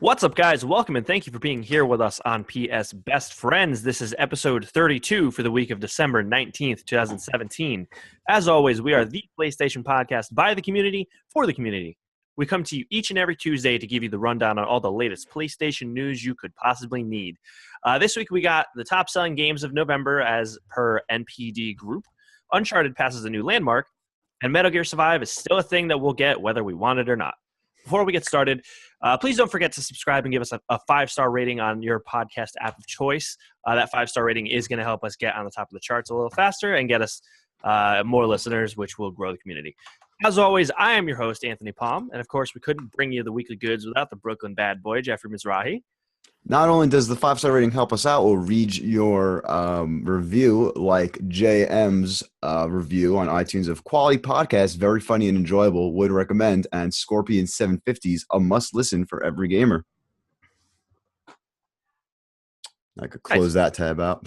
What's up, guys? Welcome and thank you for being here with us on PS Best Friends. This is episode 32 for the week of December 19th, 2017. As always, we are the PlayStation podcast by the community for the community. We come to you each and every Tuesday to give you the rundown on all the latest PlayStation news you could possibly need. This week we got the top selling games of November as per NPD Group. Uncharted passes a new landmark, and Metal Gear Survive is still a thing that we'll get whether we want it or not. Before we get started, please don't forget to subscribe and give us a 5-star rating on your podcast app of choice. That 5-star rating is going to help us get on the top of the charts a little faster and get us more listeners, which will grow the community. As always, I am your host, Anthony Palm, and of course, we couldn't bring you the weekly goods without the Brooklyn bad boy, Jeffrey Mizrahi. Not only does the 5-star rating help us out, we'll read your review like JM's review on iTunes of quality podcast, very funny and enjoyable, would recommend, and Scorpion 750s, a must-listen for every gamer. I could close that tab out.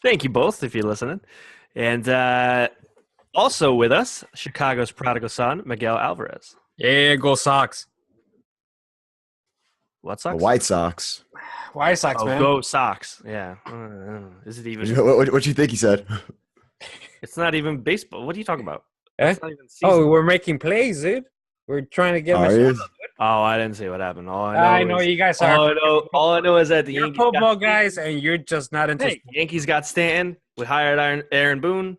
Thank you both if you're listening. And also with us, Chicago's prodigal son, Miguel Alvarez. Yeah, go Sox. What Sox? The White Sox. White Sox, man. Go Sox. Yeah. Is it even? What you think he said? It's not even baseball. What are you talking about? Eh? It's not even season. Oh, we're making plays, dude. We're trying to get Oh, I didn't see what happened. I know you guys are. All I know is that the you're Yankees football guys, and you're just not interested. Hey, Yankees got Stanton. We hired Aaron Boone.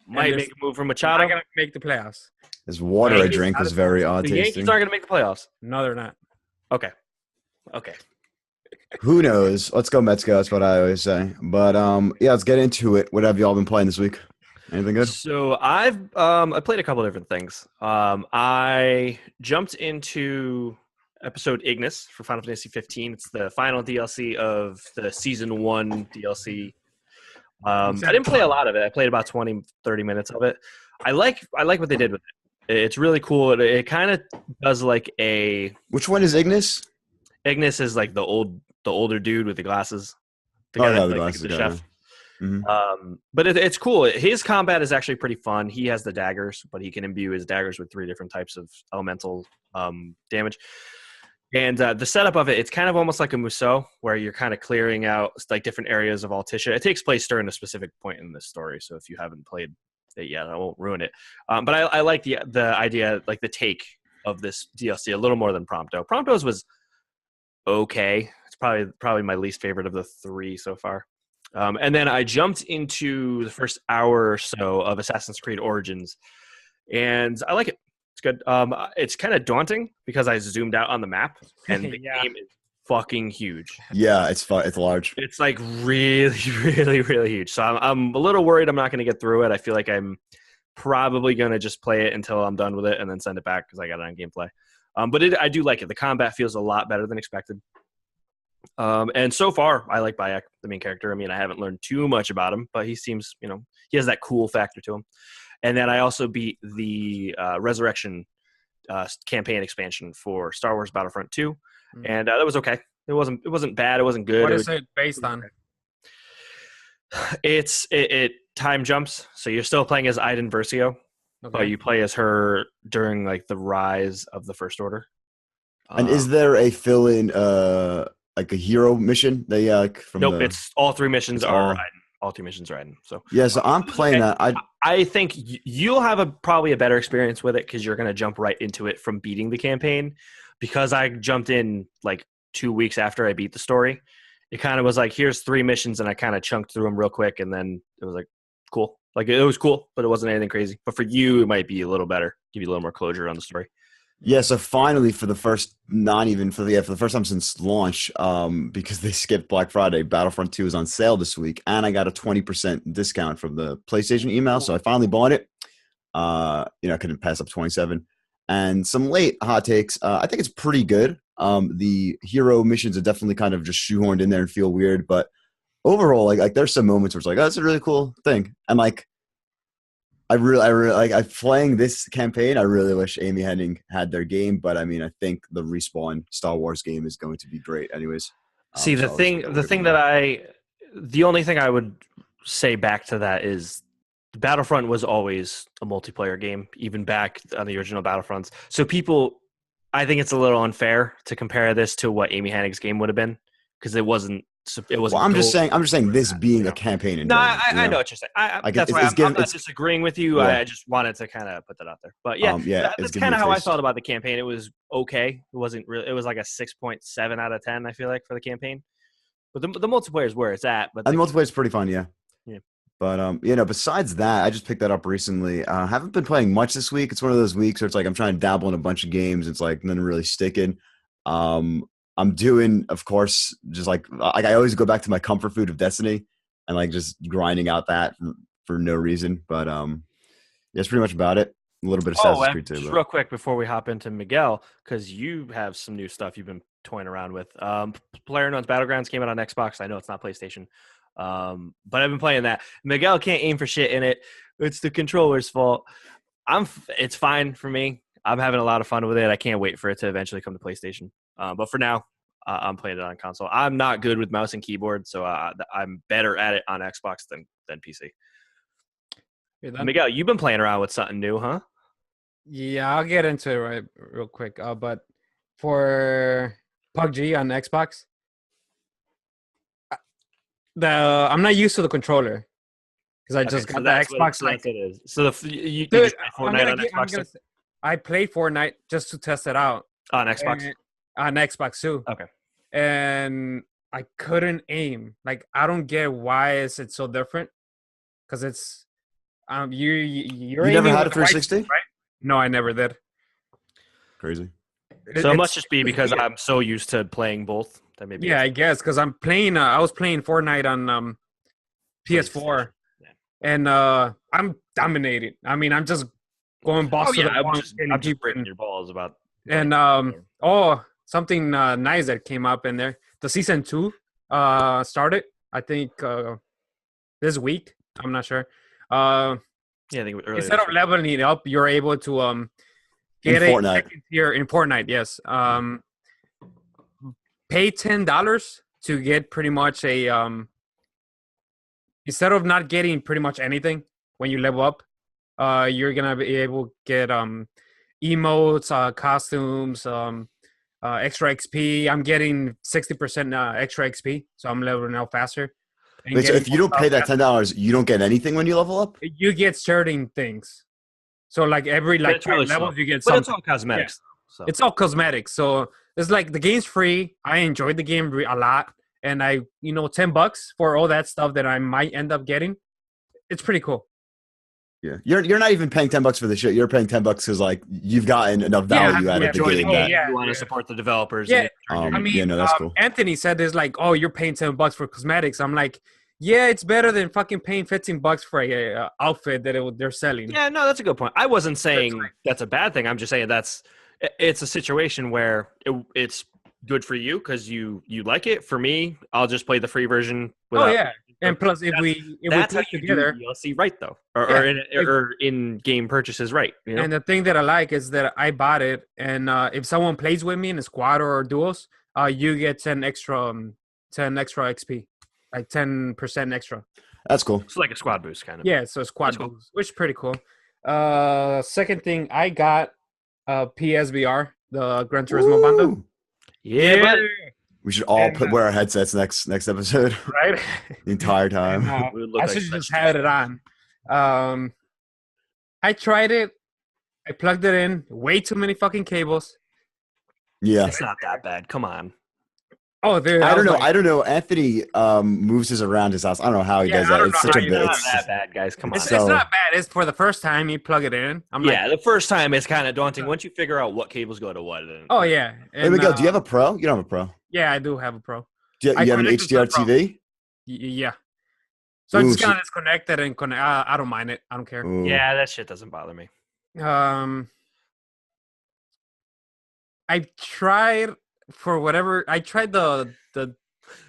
Might make a move from Machado. Not gonna make the playoffs. This water I drank was very odd The tasting. Yankees aren't going to make the playoffs. No, they're not. Okay. Who knows? Let's go Mets, go. That's what I always say. But yeah, let's get into it. What have y'all been playing this week? Anything good? So I played a couple of different things. I jumped into episode Ignis for Final Fantasy 15. It's the final DLC of the season 1 DLC. I didn't play a lot of it. I played about 20, 30 minutes of it. I like what they did with it. It's really cool. It kind of does like a. Which one is Ignis? Ignis is like the older dude with the glasses. The glasses. The chef. Mm-hmm. But it's cool. His combat is actually pretty fun. He has the daggers, but he can imbue his daggers with 3 different types of elemental damage. And the setup of it's kind of almost like a Musou, where you're kind of clearing out like different areas of Altissia. It takes place during a specific point in this story, so if you haven't played it yet, I won't ruin it. But I like the idea, like the take of this DLC a little more than Prompto. Prompto's was okay. It's probably my least favorite of the 3 so far. And then I jumped into the first hour or so of Assassin's Creed Origins, and I like it. It's good. It's kind of daunting because I zoomed out on the map, and the game is fucking huge. Yeah, it's fun. It's large. It's like really, really, really huge. So I'm a little worried I'm not going to get through it. I feel like I'm probably going to just play it until I'm done with it and then send it back because I got it on gameplay. But I do like it. The combat feels a lot better than expected. And so far, I like Bayek, the main character. I mean, I haven't learned too much about him, but he seems, he has that cool factor to him. And then I also beat the Resurrection campaign expansion for Star Wars Battlefront 2, and that was okay. It wasn't bad. It wasn't good. What is it based on? It time jumps, so you're still playing as Iden Versio, but you play as her during like the rise of the First Order. And is there a fill-in like a hero mission? Nope. It's all 3 missions are Iden. All 3 missions are Iden. So yeah, so I'm playing that. I think you'll have probably a better experience with it because you're going to jump right into it from beating the campaign. Because I jumped in like 2 weeks after I beat the story, it kind of was like, here's 3 missions, and I kind of chunked through them real quick, and then it was like, cool. Like it was cool, but it wasn't anything crazy. But for you, it might be a little better, give you a little more closure on the story. Yeah, so finally for the first time since launch, because they skipped Black Friday, Battlefront 2 is on sale this week, and I got a 20% discount from the PlayStation email, so I finally bought it. I couldn't pass up 27. And some late hot takes. I think it's pretty good. The hero missions are definitely kind of just shoehorned in there and feel weird, but overall, like there's some moments where it's like, oh, that's a really cool thing, and like. I really like playing this campaign. I really wish Amy Hennig had their game, but I mean, I think the Respawn Star Wars game is going to be great, anyways. See, the only thing I would say back to that is Battlefront was always a multiplayer game, even back on the original Battlefronts. So people I think it's a little unfair to compare this to what Amy Hennig's game would have been because it wasn't. Well, I'm just saying this being a campaign No, environment. I know what you're saying. Like, that's why I'm not disagreeing with you. Yeah. I just wanted to kind of put that out there. But yeah, that's it's kind of how I felt about the campaign. It was okay. It wasn't really. It was like a 6.7 out of 10. I feel like for the campaign, but the multiplayer is where it's at. But and the multiplayer is pretty fun. Yeah. Yeah. But besides that, I just picked that up recently. Haven't been playing much this week. It's one of those weeks where it's like I'm trying to dabble in a bunch of games. It's like nothing really sticking. I'm doing, of course, just like I always go back to my comfort food of Destiny and like just grinding out that for no reason. But that's pretty much about it. A little bit of Assassin's Creed too. Just real quick before we hop into Miguel, because you have some new stuff you've been toying around with. PlayerUnknown's Battlegrounds came out on Xbox. I know it's not PlayStation, but I've been playing that. Miguel can't aim for shit in it. It's the controller's fault. It's fine for me. I'm having a lot of fun with it. I can't wait for it to eventually come to PlayStation. But for now, I'm playing it on console. I'm not good with mouse and keyboard, so I'm better at it on Xbox than PC. Miguel, you've been playing around with something new, huh? Yeah, I'll get into it real quick. But for PUBG on Xbox, I'm not used to the controller because I just got the Xbox. It is. So you play Fortnite on Xbox? I played Fortnite just to test it out on Xbox. On Xbox too. Okay. And I couldn't aim. Like I don't get why is it so different? Because it's you're never had a 360, right? No, I never did. Crazy. So it must just be because I'm so used to playing both. That maybe. Yeah, I guess because I'm playing. I was playing Fortnite on PS4, and I'm dominating. I mean, I'm just going boss to the wall. I'm just breaking your balls about. And something nice that came up in there. The season 2 started. I think this week. I'm not sure. I think instead of leveling it up, you're able to get a second tier in Fortnite. Yes. Pay $10 to get pretty much a instead of not getting pretty much anything when you level up, you're gonna be able to get emotes, costumes, extra XP. I'm getting 60% extra XP, so I'm leveling out faster. Wait, so if you don't pay that $10, you don't get anything when you level up? You get certain things. So like every really levels, you get something. But it's all cosmetics. Yeah. So. It's all cosmetics. So it's like the game's free. I enjoyed the game a lot, and $10 for all that stuff that I might end up getting. It's pretty cool. Yeah, you're not even paying $10 for the shit. You're paying $10 because like you've gotten enough value out of the game. You want to support the developers. Yeah, that's cool. Anthony said there's like, oh, you're paying $10 for cosmetics. I'm like, yeah, it's better than fucking paying $15 for a outfit that they're selling. Yeah, no, that's a good point. I wasn't saying that's a bad thing. I'm just saying it's a situation where it's good for you because you like it. For me, I'll just play the free version. And plus, if we play together, DLC right though, or in-game purchases right. You know? And the thing that I like is that I bought it, and if someone plays with me in a squad or duos, you get 10 extra XP, like 10% extra. That's cool. It's like a squad boost kind of. Yeah, so squad boost, which is pretty cool. Second thing, I got PSVR, the Gran Turismo bundle. Yeah, but we should all wear our headsets next episode. Right? The entire time. I should just have it on. I tried it. I plugged it in. Way too many fucking cables. Yeah. It's not that bad. Come on. Oh, dude. I don't know. Anthony moves his around his house. I don't know how he does that. It's such a bit. It's not that bad, guys. Come on. It's not bad. It's for the first time you plug it in. The first time is kind of daunting. Once you figure out what cables go to what. Oh, yeah. Hey, Miguel, do you have a Pro? You don't have a Pro. Yeah, I do have a Pro. Do you have an HDR TV? Yeah. So I'm just going to disconnect it and connect. I don't mind it. I don't care. Ooh. Yeah, that shit doesn't bother me. I tried for whatever. I tried the.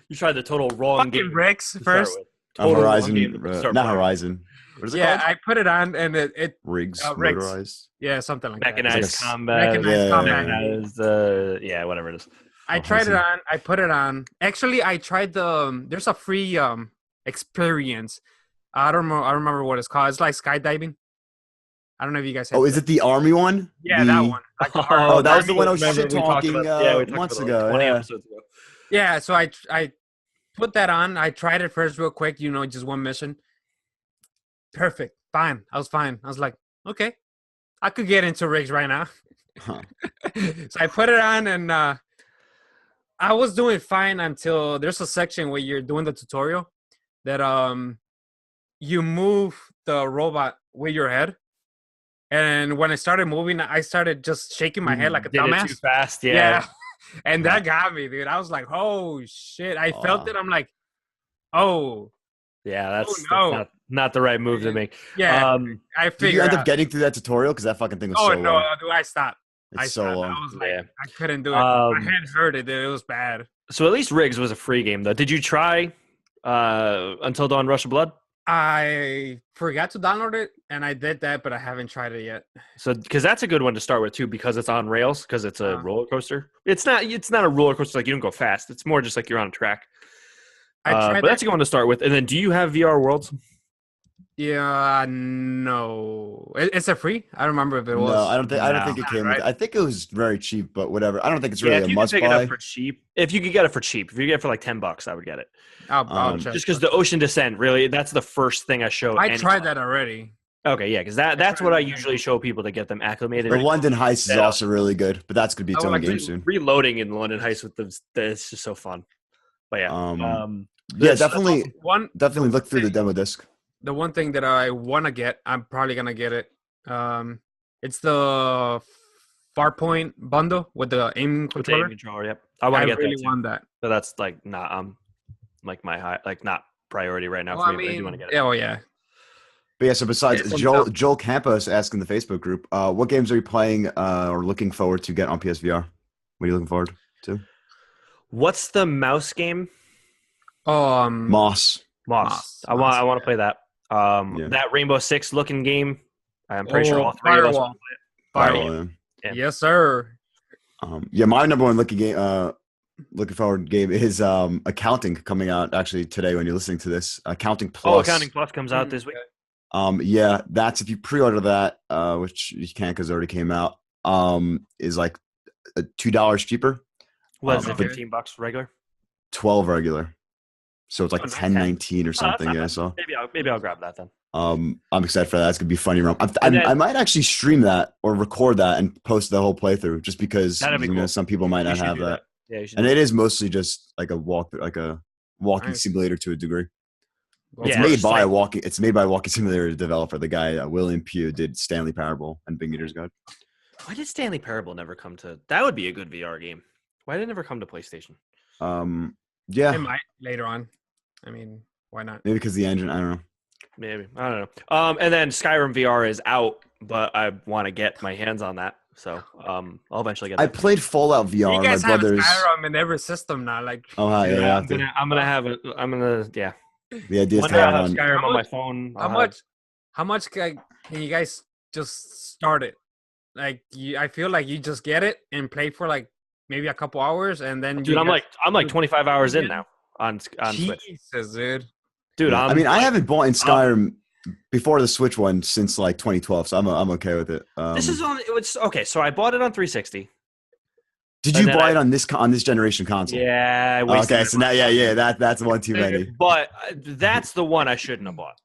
You tried the total wrong game. Rex first. Horizon, not Horizon. What is it called? I put it on and it Rigs, motorized. Yeah, something like Mechanized combat. Whatever it is. I tried it on. I put it on. Actually, I tried there's a free experience. I don't remember what it's called. It's like skydiving. I don't know if you guys have. Oh, is it the army one? Yeah, that one. Like the Oh, that was the one I was Remember shit we talked talking about, we talked months about it, ago. 20 Yeah. episodes ago. Yeah, so I put that on. I tried it first real quick, just one mission. Perfect. Fine. I was fine. I was like, okay, I could get into rigs right now. Huh. So I put it on, and I was doing fine until there's a section where you're doing the tutorial that you move the robot with your head. And when I started moving, I started just shaking my head like a Did dumbass. it too fast, Yeah. And that got me, dude. I was like, oh shit. I felt it. I'm like, oh. Yeah, that's no. not the right move to make. Yeah. I Did you figured end out. up getting through that tutorial? Because that fucking thing was Oh so no, long. dude, I stopped. It's so long. I was like, Yeah. I couldn't do it. My head hurted, dude. It was bad. So at least Riggs was a free game, though. Did you try Until Dawn Rush of Blood? I forgot to download it, and I did that, but I haven't tried it yet. So, because that's a good one to start with too, because it's on rails, because it's a roller coaster. It's not a roller coaster, like you don't go fast. It's more just like you're on a track. But that's a good one to start with. And then, do you have VR Worlds? Yeah, no. It's a free? I don't remember if it was. No, I don't think it came. Right? I think it was very cheap, but whatever. I don't think it's really if a you must can pick buy. it up for cheap, if you could get it for cheap, if you get it for like $10, I would get it. I'll check. Just because the Ocean Descent, really, that's the first thing I show. I tried that already. Okay, yeah, because that's what I usually show people to get them acclimated. The London Heist is also really good, but that's gonna be its own game soon. Reloading in London Heist with it's just so fun. But yeah, yeah, definitely awesome. Look through the demo disc. The one thing that I want to get, I'm probably gonna get it. It's the Farpoint bundle with the aim controller. Yep, I want to get really that too. Want that. But that's like not like my high, like not priority right now Well, for me. But I do want to get it. Oh yeah. But yeah, so besides Joel Campos asking the Facebook group, what games are you playing or looking forward to get on PSVR? What are you looking forward to? What's the mouse game? Moss. I want to play that. That Rainbow Six looking game. I'm pretty sure all three of us want to play it. Firewall. Yeah. Yes, sir. My number one looking forward game is Accounting, coming out actually today when you're listening to this. Accounting Plus. Oh, Accounting Plus comes out this week. Yeah, that's if you pre-order that, which you can't because it already came out. Is like $2 cheaper. What is it? $15 regular. 12 regular. So it's like $10.19 or something. Yeah, so maybe I'll grab that then. I'm excited for that. It's gonna be funny. I might actually stream that or record that and post the whole playthrough, just because cool. Some people might not have that. Yeah, you should. And it is mostly just like a walking simulator to a degree. It's made by a walking simulator developer. The guy William Pugh did Stanley Parable and Big Eater's Guide. Why did Stanley Parable never come to? That would be a good VR game. Why did it never come to PlayStation? Yeah, it might later on. I mean, why not? Maybe because the engine. I don't know. Maybe, I don't know. And then Skyrim VR is out, but I want to get my hands on that. So I'll eventually get that. I played Fallout VR. You guys my brother's have Skyrim in every system now. Like, oh yeah, I'm gonna have it. Yeah. The idea is to have have Skyrim on my phone. How much can you guys just start it? Like, I feel like you just get it and play for like maybe a couple hours, and then dude, I'm like 25 hours in now on Switch. Jesus, dude. I mean, I haven't bought in Skyrim before the Switch one since like 2012, so I'm okay with it. This is on. It's okay. So I bought it on 360. Did you buy it on this generation console? Yeah. Okay, so now, that's one too many. But that's the one I shouldn't have bought.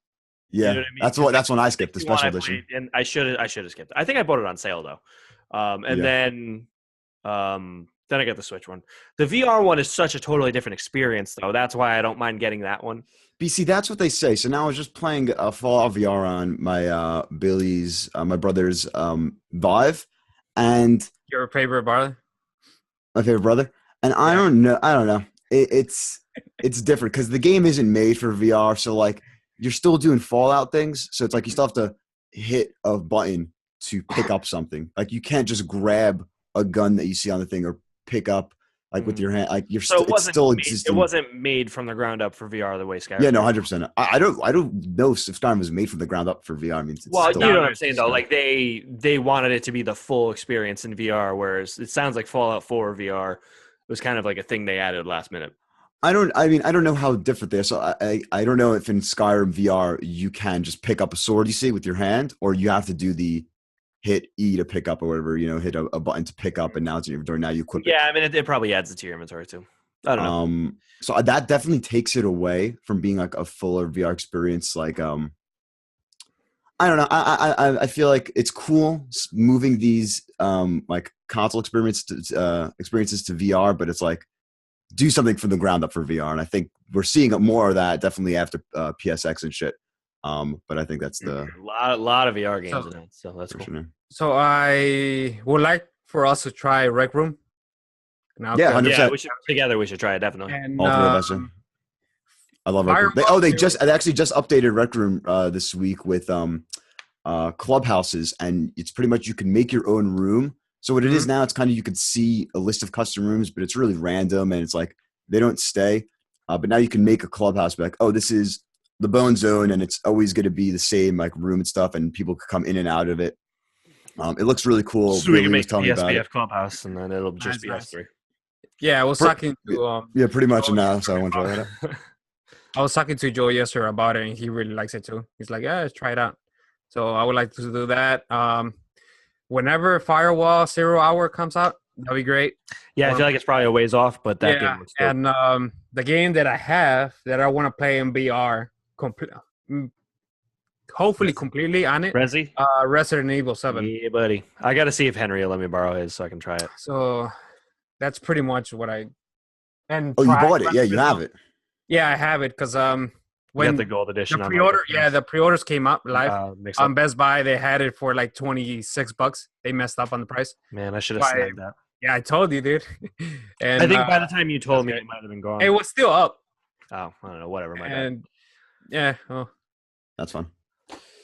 Yeah, you know what I mean? That's when I skipped the special edition. And I should have skipped it. I think I bought it on sale though, then I got the Switch one. The VR one is such a totally different experience though. That's why I don't mind getting that one. BC, that's what they say. So now I was just playing Fallout VR on my my brother's Vive, and your favorite brother. My favorite brother, and I don't know. It's different because the game isn't made for VR. So like you're still doing Fallout things. So it's like you still have to hit a button to pick up something. Like you can't just grab a gun that you see on the thing or pick up like with your hand. Like you're it's still existing. It wasn't made from the ground up for VR the way Skyrim. Yeah, no, 100%. I don't know if Skyrim was made from the ground up for VR. I mean, you know what I'm saying though. Like they wanted it to be the full experience in VR, whereas it sounds like Fallout 4 VR was kind of like a thing they added last minute. I don't know how different they are. So I don't know if in Skyrim VR you can just pick up a sword you see with your hand, or you have to do the hit E to pick up or whatever, hit a button to pick up, and now it's in your inventory. Now you equip it. Yeah, I mean, it probably adds it to your inventory too. I don't know. So that definitely takes it away from being like a fuller VR experience. Like, I don't know. I feel like it's cool moving these like console experiences to VR, but it's like do something from the ground up for VR, and I think we're seeing more of that definitely after PSX and shit. But I think that's the lot of VR games announced, so that's cool. sure. So I would like for us to try Rec Room. Now, yeah, 100%. Yeah, we should try it definitely. And, all three of us. I love Rec Room. They actually just updated Rec Room this week with clubhouses, and it's pretty much you can make your own room. So what it is now, it's kind of you can see a list of custom rooms, but it's really random, and it's like they don't stay. But now you can make a clubhouse, be like, oh, this is the Bone Zone, and it's always going to be the same like room and stuff, and people can come in and out of it. It looks really cool. So we can make the SBF clubhouse, and then it'll just be us three. Yeah, I was talking to pretty much now. So I want to try that out. I was talking to Joe yesterday about it, and he really likes it too. He's like, "Yeah, let's try it out." So I would like to do that. Whenever Firewall 0 Hour comes out, that'd be great. Yeah, I feel like it's probably a ways off, but that game looks good. And the game that I have that I want to play in VR, hopefully completely on it. Resident Evil 7. Yeah, buddy. I got to see if Henry will let me borrow his so I can try it. So that's pretty much what I. And you bought it? Yeah, you have it. Yeah, I have it because when the gold edition, the pre-order, the pre-orders came up live on Best Buy. They had it for like $26. They messed up on the price. Man, I should have snagged that. Yeah, I told you, dude. And I think by the time you told me, it might have been gone. It was still up. Oh, I don't know. Whatever. My bad. Yeah, well, that's fun.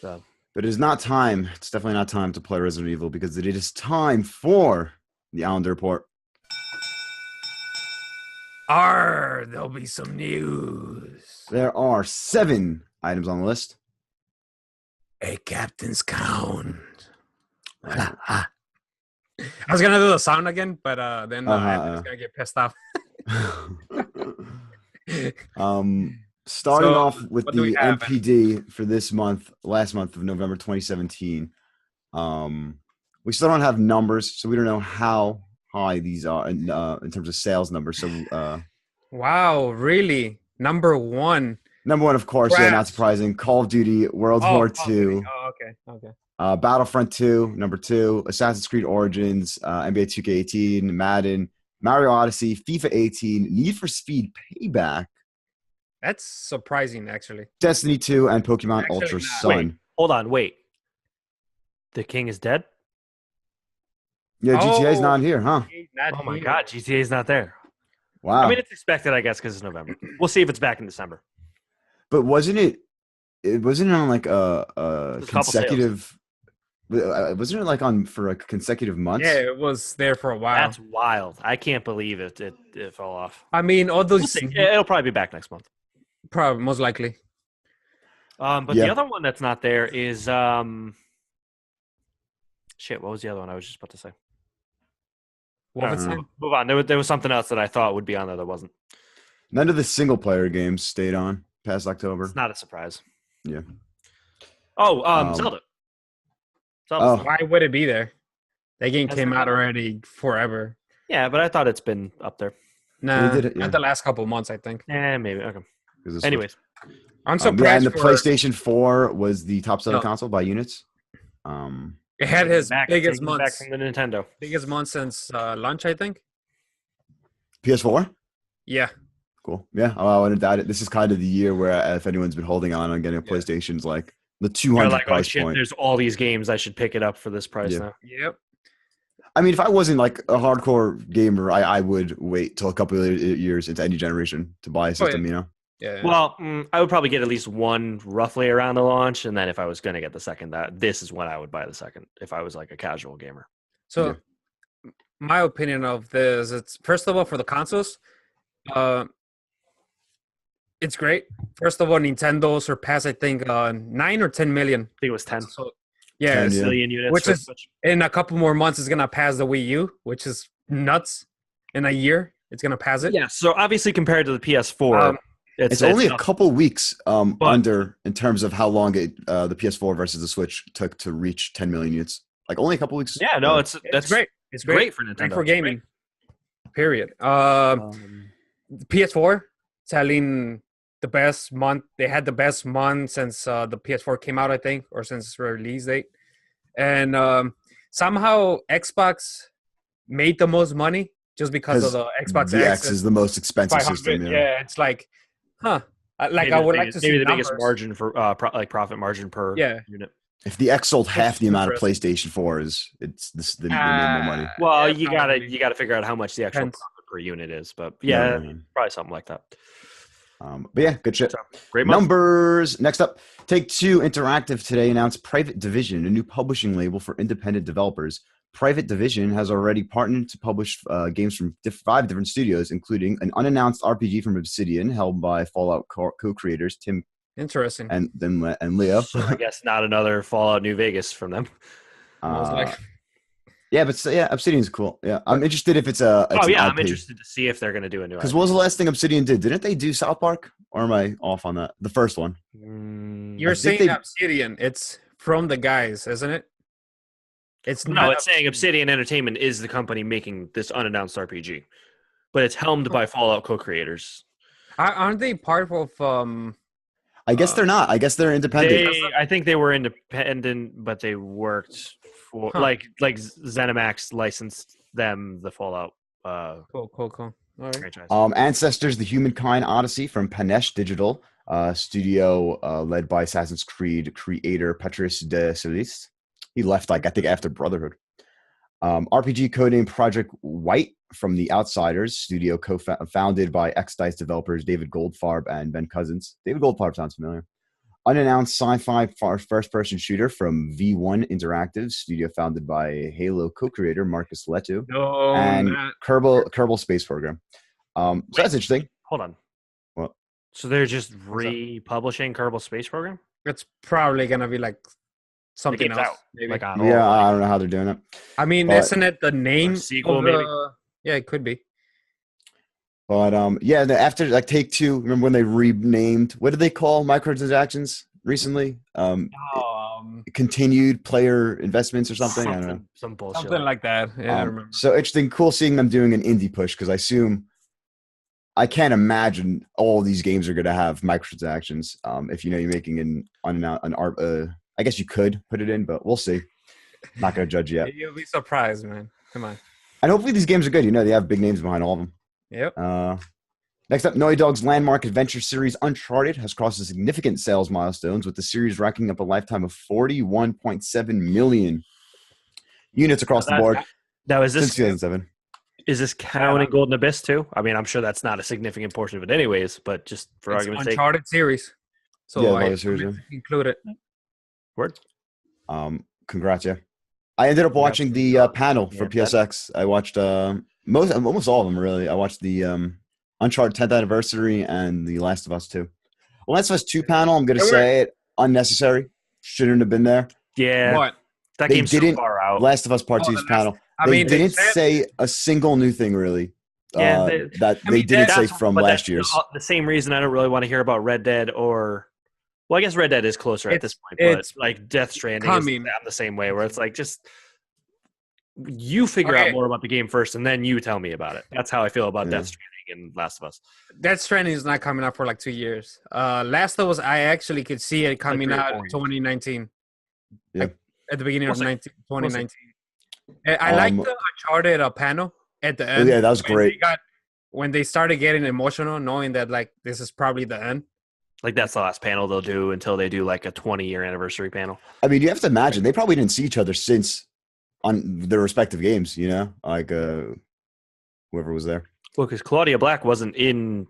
So. But it is not time. It's definitely not time to play Resident Evil because it is time for the Islander Report. There'll be some news. There are 7 items on the list. A captain's count. I was gonna do the sound again, but then I was gonna get pissed off. Starting off with the MPD for this month, last month of November 2017. We still don't have numbers, so we don't know how high these are in terms of sales numbers. So, wow, really? Number one, of course, yeah, not surprising. Call of Duty World War II. Oh, okay. Battlefront 2, number 2. Assassin's Creed Origins, NBA 2K18, Madden, Mario Odyssey, FIFA 18, Need for Speed Payback. That's surprising, actually. Destiny 2 and Pokemon Ultra Sun. Wait. The King is dead? Yeah, GTA's not here, huh? Oh my God, GTA's not there. Wow. I mean, it's expected, I guess, because it's November. We'll see if it's back in December. But wasn't it on like a consecutive? Wasn't it like on for like consecutive months? Yeah, it was there for a while. That's wild. I can't believe it fell off. I mean, all those. We'll see. It'll probably be back next month. Probably, most likely. But the other one that's not there is shit. What was the other one I was just about to say? Move on. There was something else that I thought would be on there that wasn't. None of the single player games stayed on past October. It's not a surprise. Yeah. Zelda. Why would it be there? That game came out already forever. Yeah, but I thought it's been up there. Nah, not the last couple of months, I think. Maybe. Okay. Anyways. I'm surprised. And the PlayStation 4 was the top selling console by units. It had his biggest month. Back from the Nintendo. Biggest month since launch, I think. PS4? Yeah. Cool. Yeah. I wouldn't doubt it. This is kind of the year where if anyone's been holding on getting a PlayStation's like the 200 price point. There's all these games. I should pick it up for this price now. Yep. I mean, if I wasn't like a hardcore gamer, I would wait till a couple of years into any generation to buy a system, Yeah. Well, I would probably get at least one roughly around the launch, and then if I was going to get the second, this is when I would buy the second if I was like a casual gamer. So, my opinion of this, it's first of all for the consoles, it's great. First of all, Nintendo surpassed I think 9 or 10 million. I think it was 10. So, yeah, 10 million units, which is in a couple more months is gonna pass the Wii U, which is nuts in a year. it's gonna pass it. Yeah. So obviously, compared to the PS4, it's only a nothing. couple weeks But- under in terms of how long the PS4 versus the Switch took to reach 10 million units. Like only a couple weeks. Yeah. No, It's that's great. It's great for Nintendo. Great for It's great. gaming. Period. PS4 selling the best month. They had the best month since the PS4 came out, I think, or since its release date. And somehow Xbox made the most money just because of the Xbox the X. X is the most expensive 500. system. Yeah, it's like, huh? Like Maybe I the would like biggest- to see maybe the numbers. biggest margin for profit margin per unit. If the X sold half the amount of interesting. PlayStation 4s, they made more money. Well, Yeah, you probably. gotta figure out how much the actual Depends. profit per unit is, but Yeah. probably something like that. But yeah, good shit. So, great month. Numbers. Next up, Take-Two Interactive today announced Private Division, a new publishing label for independent developers. Private Division has already partnered to publish games from 5 different studios, including an unannounced RPG from Obsidian, held by Fallout co-creators Tim Interesting. and Leo. So I guess not another Fallout New Vegas from them. Most likely. Yeah, but Obsidian's cool. Yeah, I'm interested if it's an I'm IP. interested to see if they're going to do a new. Because what was the last thing Obsidian did? Didn't they do South Park? Or am I off on that? The first one. You're I think saying they- Obsidian. It's from the guys, isn't it? It's No, not it's saying Obsidian Entertainment is the company making this unannounced RPG, but it's helmed by Fallout co-creators. Aren't they part of I guess they're not. I guess they're independent. I think they were independent, but they worked for like ZeniMax licensed them the Fallout Cool. All right. franchise. Ancestors: The Humankind Odyssey from Panesh Digital, studio led by Assassin's Creed creator Patrice de Solis. He left, I think, after Brotherhood. RPG codename Project White from The Outsiders, studio founded by ex-DICE developers David Goldfarb and Ben Cousins. David Goldfarb sounds familiar. Unannounced sci-fi first-person shooter from V1 Interactive, studio founded by Halo co-creator Marcus Leto, and Kerbal Space Program. So that's interesting. Hold on. What? So they're just republishing Kerbal Space Program? It's probably gonna be like something game's else. out. Maybe. Like on Yeah, I don't know how they're doing it. I mean, but- isn't it the name? A sequel, of maybe? Yeah, it could be. But after like Take-Two, remember when they renamed? What did they call microtransactions recently? Continued player investments or something. I don't know. Some bullshit. Something like that. Yeah, I remember. So interesting, cool seeing them doing an indie push because I can't imagine all these games are going to have microtransactions. If you're making an art, I guess you could put it in, but we'll see. Not going to judge yet. You'll be surprised, man. Come on. And hopefully these games are good. They have big names behind all of them. Yep. Next up, Naughty Dog's landmark adventure series Uncharted has crossed a significant sales milestones, with the series racking up a lifetime of 41.7 million units across the board Now, is since this 2007. is this counting Golden Abyss too? I mean, I'm sure that's not a significant portion of it, anyways. But just for It's argument's sake, Uncharted series. So Yeah, I Uncharted series, yeah. include it. word. Congrats, yeah. I ended up watching the panel for Yeah, PSX. I watched almost all of them, really. I watched the Uncharted 10th anniversary and the Last of Us 2. Last of Us 2 panel, I'm going to say it, unnecessary. Shouldn't have been there. Yeah, What? that They game's so didn't- far out. Last of Us Part Oh, 2's the panel. I They mean, didn't said- say a single new thing, really. Yeah, That I they mean, didn't say that's- from but last that's year's. The same reason I don't really want to hear about Red Dead or, well, I guess Red Dead is closer at this point, but it's like Death Stranding coming. is the same way, where it's like just you figure out Okay. more about the game first, and then you tell me about it. That's how I feel about Yeah. Death Stranding and Last of Us. Death Stranding is not coming out for like 2 years. Last of Us, I actually could see it coming 3 or out 4 in years. 2019. Yeah. Like, at the beginning We'll of see. 2019. I like the Uncharted panel at the end. Yeah, that was when great. when they started getting emotional, knowing that like this is probably the end. Like that's the last panel they'll do until they do like a 20-year anniversary panel. I mean, you have to imagine they probably didn't see each other since on their respective games, like whoever was there. Well, because Claudia Black wasn't in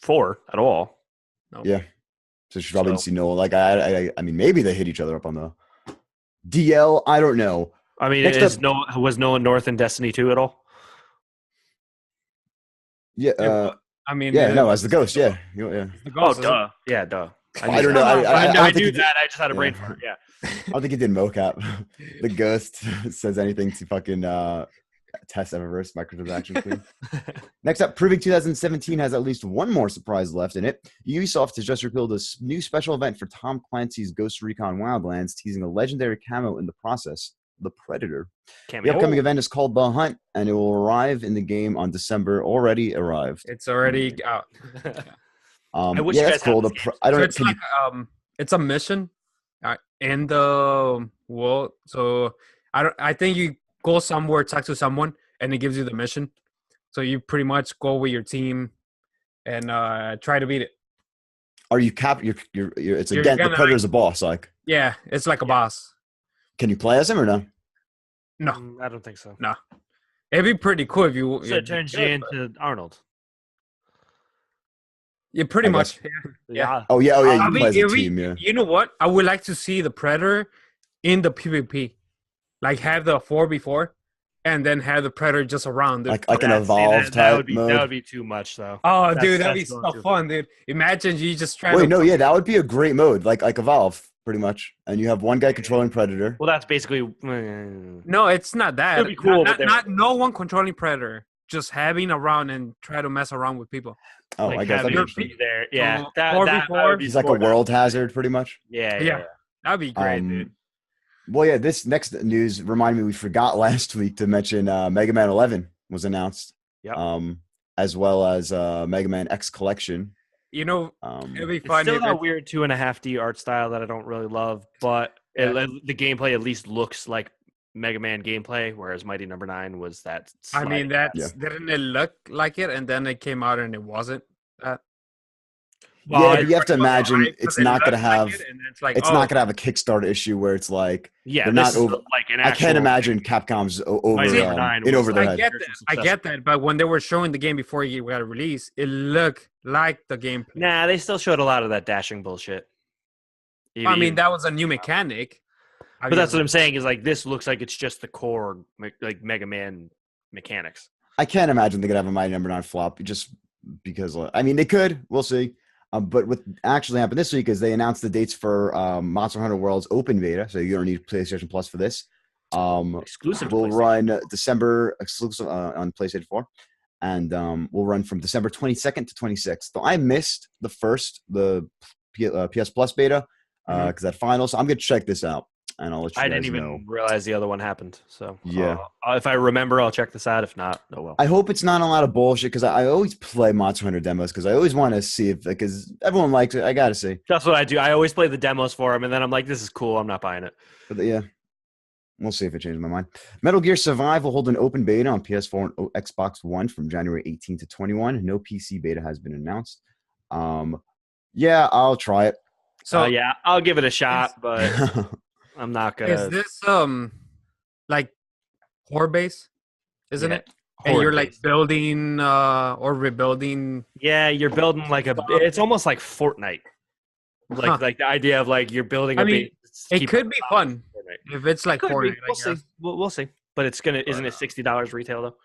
4 at all. No. Yeah. So she probably didn't So- see Noah. Like, I mean, maybe they hit each other up on the DL. I don't know. I mean, Next was Noah North in Destiny 2 at all? Yeah. I mean, No, as the ghost. Yeah. Yeah. the Oh, ghost is- duh. Yeah, duh. I don't know. I I don't knew think that. I just had a brain yeah. fart. Yeah. I don't think he did mocap. The ghost says anything to fucking test Eververse microtransaction queen. Next up, Proving 2017 has at least one more surprise left in it. Ubisoft has just revealed a new special event for Tom Clancy's Ghost Recon Wildlands, teasing a legendary camo in the process, the Predator. Cameo. The upcoming event is called The Hunt, and it will arrive in the game on December. Already arrived. It's already out. I wish yeah, you that's guys had cool. this game. I don't. So it's can like you- it's a mission in the world. So I think you go somewhere, talk to someone, and it gives you the mission. So you pretty much go with your team and try to beat it. Are you cap? You're. It's You're again. The gonna, Predator's a boss. Like, Yeah, it's like a boss. can you play as him or no? No, I don't think so. no. It'd be pretty cool if you. So it turns you into Arnold. Yeah, pretty I much. guess. Yeah. Oh yeah. Oh yeah. I You mean, play as a if we- team. Yeah. You know what? I would like to see the Predator in the PvP. Like have the 4v4 and then have the Predator just around. Dude. Like an That- see, evolved that type would be mode. that would be too much though. Oh, That's- dude, that'd be that's so going too fun, dude. Imagine you just try Wait, to. no, yeah, that would be a great mode, like Evolve, pretty much. And you have one guy controlling Predator. Well, that's basically. No, it's not that. It'd be cool, but Not no one controlling Predator. Just having around and try to mess around with people. Oh, like I guess having that'd it be be there. Yeah, So, that 4v4, would be He's like a more- world hazard, pretty much. Yeah. That'd be great, dude. Well, yeah, this next news reminded me we forgot last week to mention Mega Man 11 was announced. Yep. As well as Mega Man X Collection. You know, it'd be It's fun still if that it's, weird 2.5D art style that I don't really love, but the gameplay at least looks like Mega Man gameplay, whereas Mighty Number 9 was that. I mean, sliding that's didn't it look like it, and then it came out and it wasn't. Yeah, but you have to imagine right, it's 'cause it not going to looks like have. it, and it's like, It's oh, not going to have a Kickstarter issue where it's like Yeah, they're this not is over. like an I actual. can't imagine Capcom's over Mighty Number 9 in was over their I head. get that. I get that, but when they were showing the game before it got released, it looked like the gameplay. Nah, they still showed a lot of that dashing bullshit. I mean, that was a new mechanic. But that's what I'm saying is like this looks like it's just the core like Mega Man mechanics. I can't imagine they could have a Mighty Number 9 flop just because. I mean, they could. We'll see. But what actually happened this week is they announced the dates for Monster Hunter World's open beta, so you don't need PlayStation Plus for this. Exclusive. to Will PlayStation. run December exclusive on PlayStation 4, and will run from December 22nd to 26th. So I missed the PS Plus beta because that final. So I'm gonna check this out, and I'll let you I guys didn't even know. realize the other one happened. So Yeah. if I remember, I'll check this out. If not, oh well. I hope it's not a lot of bullshit because I always play Monster Hunter demos because I always want to see if because everyone likes it. I gotta see. That's what I do. I always play the demos for them, and then I'm like, "This is cool. I'm not buying it." But yeah, we'll see if it changes my mind. Metal Gear Survive will hold an open beta on PS4 and Xbox One from January 18 to 21. No PC beta has been announced. Yeah, I'll try it. So yeah, I'll give it a shot, but I'm not gonna. is this like horror base, isn't Yeah, it? And you're like horde-based. building or rebuilding. Yeah, you're building like a. It's almost like Fortnite. Huh. Like the idea of like you're building. I a mean, base, It keep could it be up fun Fortnite. if it's like Could be. Fortnite. We'll see. We'll see. But it's gonna. Isn't it $60 retail though,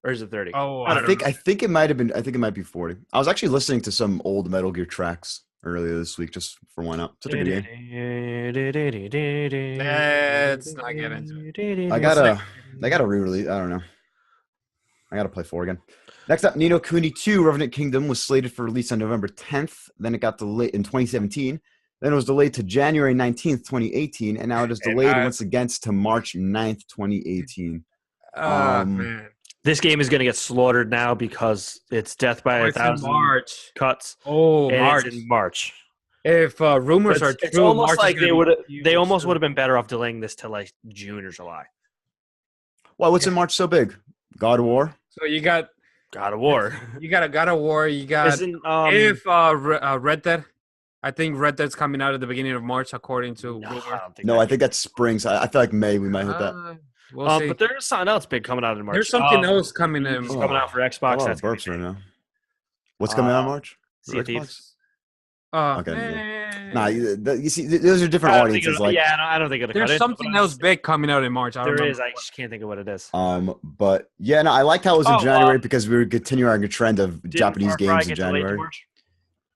or is it 30? Oh, I don't think know. I think it might have been. I think it might be 40. I was actually listening to some old Metal Gear tracks earlier this week just for why not. Such a good game. Let's not get into it. I gotta re-release. I don't know. I gotta play 4 again. Next up, Ni no Kuni 2 Revenant Kingdom was slated for release on November 10th. Then it got delayed in 2017. Then it was delayed to January 19th, 2018. And now it is delayed once again to March 9th, 2018. Man. This game is gonna get slaughtered now because it's death by It's in 1,000 March. cuts. Oh, and March. It's in March. If rumors are It's true, almost March is like gonna they be would. huge They almost soon. would have been better off delaying this to like June or July. Well, what's in March so big? God of War? So you got God of War. a God of War. You got Isn't if Red Dead. I think Red Dead's coming out at the beginning of March, according to no, rumor. I don't think No, that- I think that's spring. So I feel like May we might hit that. We'll see. But there's something else big coming out in March. There's something else coming in. It's coming out for Xbox. A lot That's of burps right now. What's coming out in March? Sea of For Xbox? Thieves. Okay, man. Nah, you see, those are different I don't think audiences. it'll- Like, yeah, I don't think it'll cut There's it, something but else big coming out in March. I don't There remember is. I what. just can't think of what it is. but yeah, no, I liked how it was in Oh, January because we were continuing our trend of Didn't Japanese Far Cry games in get delayed to January. March?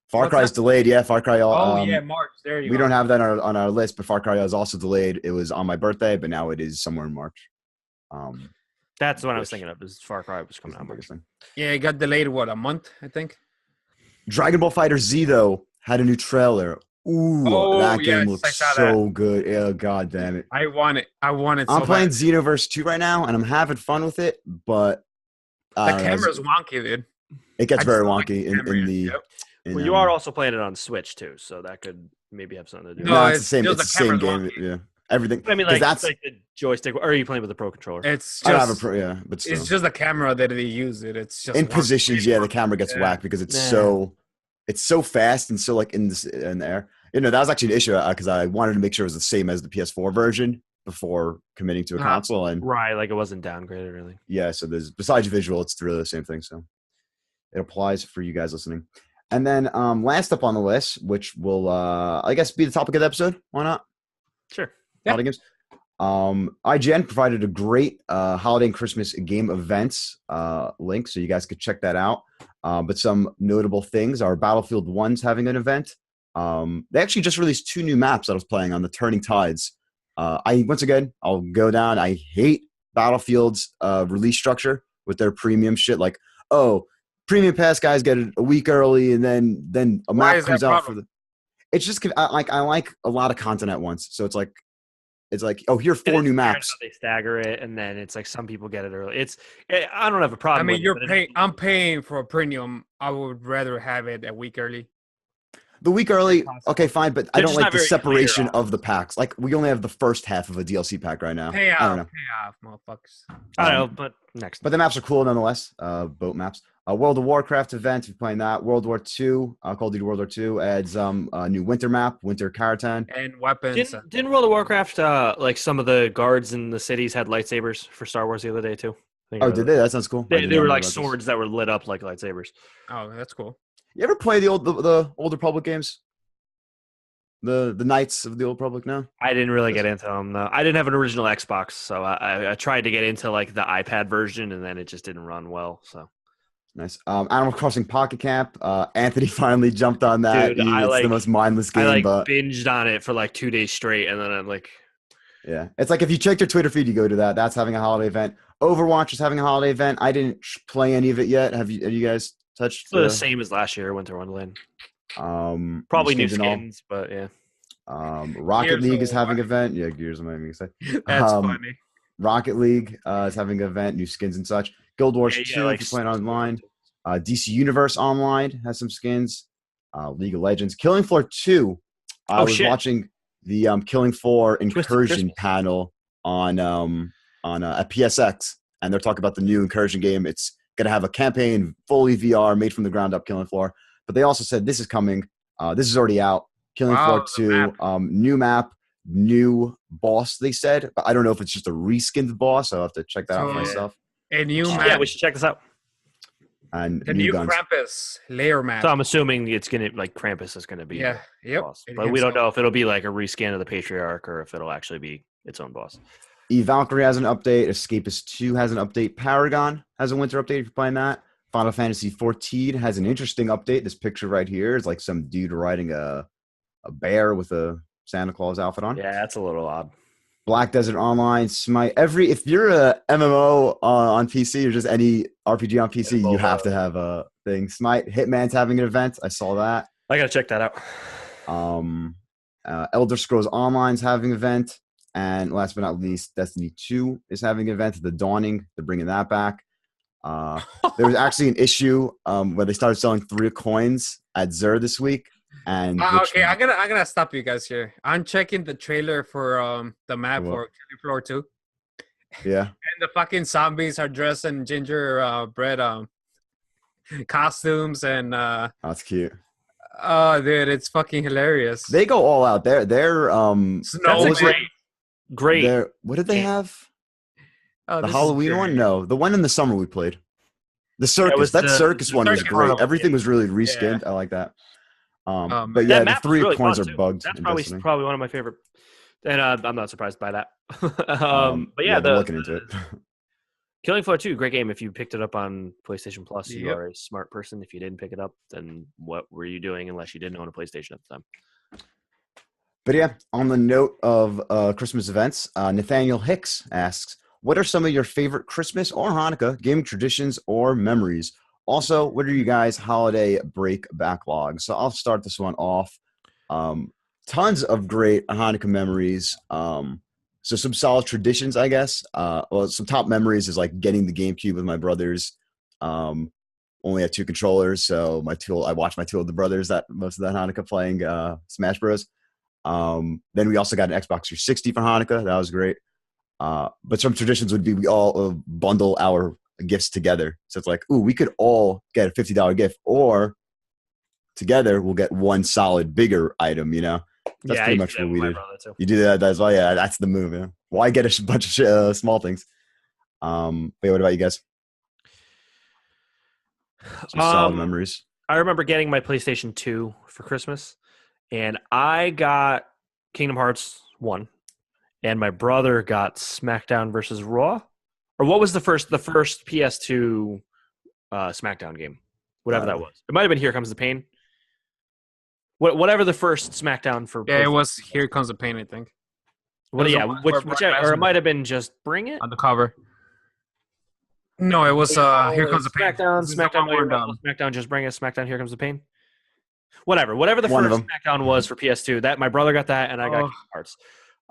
Far What's Cry's that? delayed. Yeah, Far Cry. Oh yeah, March. There you go. We don't have that on our list, but Far Cry is also delayed. It was on my birthday, but now it is somewhere in March. That's what I was thinking of. Is Far Cry was coming out March. Yeah, it got delayed. What, a month? I think. Dragon Ball Fighter Z though had a new trailer. Ooh, that game looks so good. Yeah, god damn it. I want it. I'm playing Xenoverse 2 right now, and I'm having fun with it, but the camera's wonky, dude. It gets very wonky in the. Yep. Well, you are also playing it on Switch too, so that could maybe have something to do. No, it's the same. It's the same game. Wonky. Yeah, everything. I mean, like that's like the joystick. Or are you playing with the Pro Controller? It's just. I don't have a Pro, yeah, but still. It's just the camera that they use. It's just in positions. Yeah, the camera gets whacked because it's so fast and so like in the air. That was actually an issue because I wanted to make sure it was the same as the PS4 version before committing to a console, and right, like it wasn't downgraded really. Yeah, so there's besides visual, it's really the same thing. So it applies for you guys listening. And then last up on the list, which will I guess be the topic of the episode. Why not? Sure. Holiday games. IGN provided a great holiday and Christmas game events link, so you guys could check that out. But some notable things are Battlefield 1's having an event. They actually just released 2 new maps that I was playing on the Turning Tides. I'll go down. I hate Battlefield's release structure with their premium shit. Like, premium pass guys get it a week early, and then a map comes out for the. It's just I like a lot of content at once, so it's like, here are 4 new maps. They stagger it, and then it's like some people get it early. I don't have a problem. I mean, I'm paying for a premium. I would rather have it a week early. The week early, okay, fine, but I don't like the separation of the packs. Like, we only have the first half of a DLC pack right now. Pay off, motherfuckers. I don't know, but next. But the maps are cool nonetheless. Boat maps. World of Warcraft event, if you're playing that. World War II, Call of Duty World War II adds a new winter map, Winter Kharatan. And weapons. Didn't World of Warcraft, like some of the guards in the cities had lightsabers for Star Wars the other day too? Did they? That sounds cool. They were like swords that were lit up like lightsabers. Oh, that's cool. You ever play the Old Republic games? The Knights of the Old Republic? No, I didn't really get into them. No, I didn't have an original Xbox, so I tried to get into like the iPad version, and then it just didn't run well. So nice. Animal Crossing Pocket Camp. Anthony finally jumped on that. Dude, it's the most mindless game. I binged on it for like 2 days straight, and then I'm like, yeah, it's like if you check their Twitter feed, you go to that. That's having a holiday event. Overwatch is having a holiday event. I didn't play any of it yet. Have you guys touched? The same as last year, Winter Wonderland. Probably new skins, but yeah. Rocket League is having an event. Yeah, Gears. I'm not even gonna say. That's funny. Rocket League is having an event, new skins and such. Guild Wars 2, like, if you're playing online. DC Universe Online has some skins. League of Legends. Killing Floor 2. I was watching the Killing Floor Incursion panel on at PSX, and they're talking about the new Incursion game. It's going to have a campaign, fully VR, made from the ground up, Killing Floor. But they also said this is coming. This is already out. Killing Floor 2, new map, new boss, they said. But I don't know if it's just a reskinned boss. I'll have to check that out myself. A new map. Yeah, we should check this out. And the new Krampus layer map. So I'm assuming it's going to, like, Krampus is going to be the boss. But we don't know if it'll be like a reskin of the Patriarch or if it'll actually be its own boss. Valkyrie has an update. Escapist 2 has an update. Paragon has a winter update if you're playing that. Final Fantasy 14 has an interesting update. This picture right here is like some dude riding a bear with a Santa Claus outfit on. Yeah, that's a little odd. Black Desert Online, Smite. If you're a MMO on PC or just any RPG on PC, you have to have a thing. Smite, Hitman's having an event. I saw that. I gotta check that out. Elder Scrolls Online's having an event, and last but not least, Destiny 2 is having an event. The Dawning, they're bringing that back. There was actually an issue where they started selling 3 coins at Zur this week. And okay, I'm gonna stop you guys here. I'm checking the trailer for the map for Killing Floor 2. Yeah. And the fucking zombies are dressed in gingerbread costumes and that's cute. Oh, dude, it's fucking hilarious. They go all out. They're that's great. What did they have? The Halloween one? No, the one in the summer we played. The circus. That circus one was great. Everything was really reskinned. I like that. But yeah, the 3 really coins are bugged. That's probably one of my favorite, and I'm not surprised by that. But yeah, looking into it. Killing Floor 2, great game. If you picked it up on PlayStation Plus, you are a smart person. If you didn't pick it up, then what were you doing unless you didn't own a PlayStation at the time? But yeah, on the note of Christmas events, Nathaniel Hicks asks, What are some of your favorite Christmas or Hanukkah gaming traditions or memories? Also, what are you guys' holiday break backlogs? So I'll start this one off. Tons of great Hanukkah memories. So some solid traditions, I guess. Well, some top memories is like getting the GameCube with my brothers. Only had 2 controllers, so I watched my 2 older brothers that most of that Hanukkah playing Smash Bros. Then we also got an Xbox 360 for Hanukkah. That was great. But some traditions would be we all bundle our gifts together. So it's like, ooh, we could all get a $50 gift, or together we'll get one solid bigger item, That's pretty much what we did. You do that as well? Yeah, that's the move. Yeah. Why get a bunch of small things? But what about you guys? Some solid memories. I remember getting my PlayStation 2 for Christmas, and I got Kingdom Hearts 1, and my brother got SmackDown versus Raw. Or what was the first PS2 SmackDown game? Whatever that was. It might have been Here Comes the Pain. Whatever the first SmackDown for. Yeah, it was Here Comes the Pain, I think. Or it might have been just Bring It on the cover. No, it was Here Comes the Pain. SmackDown, just Bring It. SmackDown, Here Comes the Pain. Whatever the first SmackDown was for PS2, that my brother got that, and I got Kingdom Hearts.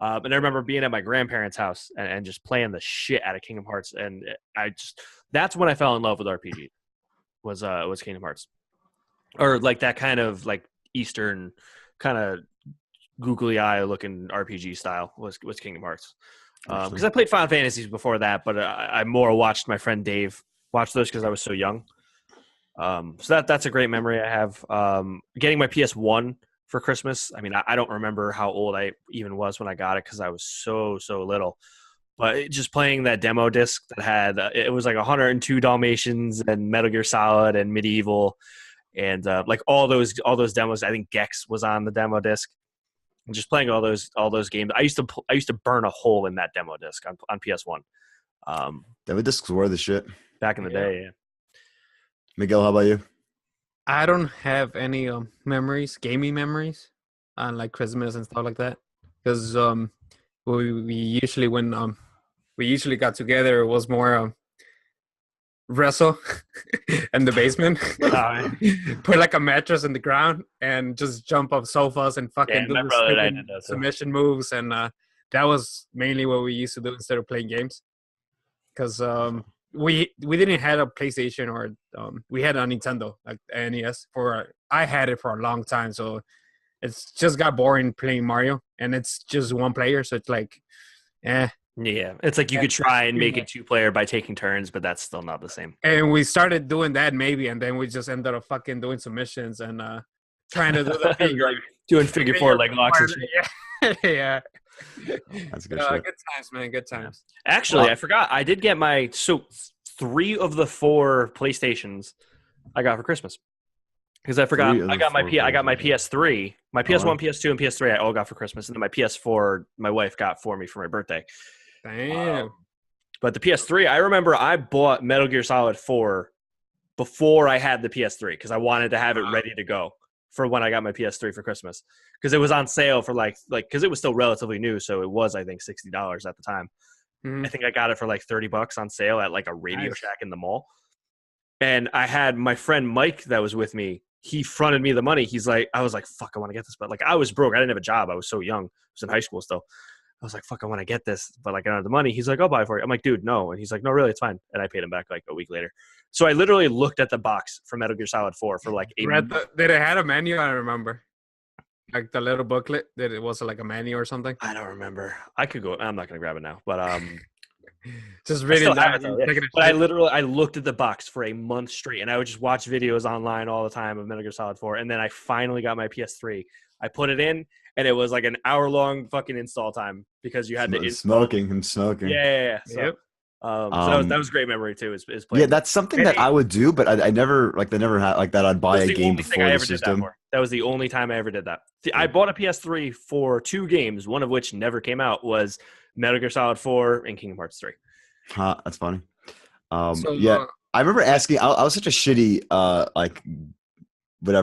And I remember being at my grandparents' house and just playing the shit out of Kingdom Hearts, and that's when I fell in love with RPG. Was Kingdom Hearts, or like that kind of like Eastern kind of googly eye looking RPG style was Kingdom Hearts. Because I played Final Fantasies before that, but I more watched my friend Dave watch those because I was so young. So that's a great memory I have. Getting my PS1 for Christmas. I mean, I don't remember how old I even was when I got it because I was so little. But just playing that demo disc that had it was like 102 Dalmatians and Metal Gear Solid and Medieval, and like all those demos. I think Gex was on the demo disc. And just playing all those games. I used to burn a hole in that demo disc on PS1. Demo discs were the shit back in the day. Yeah. Miguel, how about you? I don't have any gaming memories on like Christmas and stuff like that, because we usually got together, it was more wrestle in the basement, put like a mattress in the ground and just jump off sofas and fucking do the submission moves, and that was mainly what we used to do instead of playing games, because we didn't have a PlayStation, or we had a Nintendo, like NES. I had it for a long time, so it's just got boring playing Mario, and it's just one player, so it's like, Yeah, it's like you could try and make it 2-player by taking turns, but that's still not the same. And we started doing that maybe, and then we just ended up fucking doing submissions and trying to do the thing, like doing figure 4 leg locks and shit. Yeah. That's good shit. Good times, man. Good times. Actually, I forgot. I did get 3 of the 4 PlayStations I got for Christmas. Because I forgot, I got my PS3, my PS1, PS2, and PS3 I all got for Christmas, and then my PS4 my wife got for me for my birthday. Damn. But the PS3, I remember I bought Metal Gear Solid 4 before I had the PS3 because I wanted to have it ready to go for when I got my PS3 for Christmas, because it was on sale for like because it was still relatively new, so it was I think $60 at the time. I think I got it for like $30 on sale at like a Radio Shack in the mall. And I had my friend Mike that was with me. He fronted me the money. He's like, I was like, fuck, I want to get this. But like, I was broke. I didn't have a job. I was so young. I was in high school still. I was like, fuck, I want to get this. But like, I don't have the money. He's like, I'll buy it for you. I'm like, dude, no. And he's like, no, really, it's fine. And I paid him back like a week later. So I literally looked at the box for Metal Gear Solid 4 for like did it have a menu? I remember. Like the little booklet, that it was like a menu or something? I don't remember. I could go. I'm not going to grab it now. But just reading that. But I looked at the box for a month straight, and I would just watch videos online all the time of Metal Gear Solid 4. And then I finally got my PS3. I put it in, and it was like an hour-long fucking install time because you had to smoking. Yeah. So, yep. So that was a great memory too. Is playing. Yeah, that's something that I would do, but I never they never had like that. I'd buy a game before the system. That was the only time I ever did that. See, I bought a PS3 for 2 games, one of which never came out. Was Metal Gear Solid 4 and Kingdom Hearts 3. That's funny. I remember asking. I was such a shitty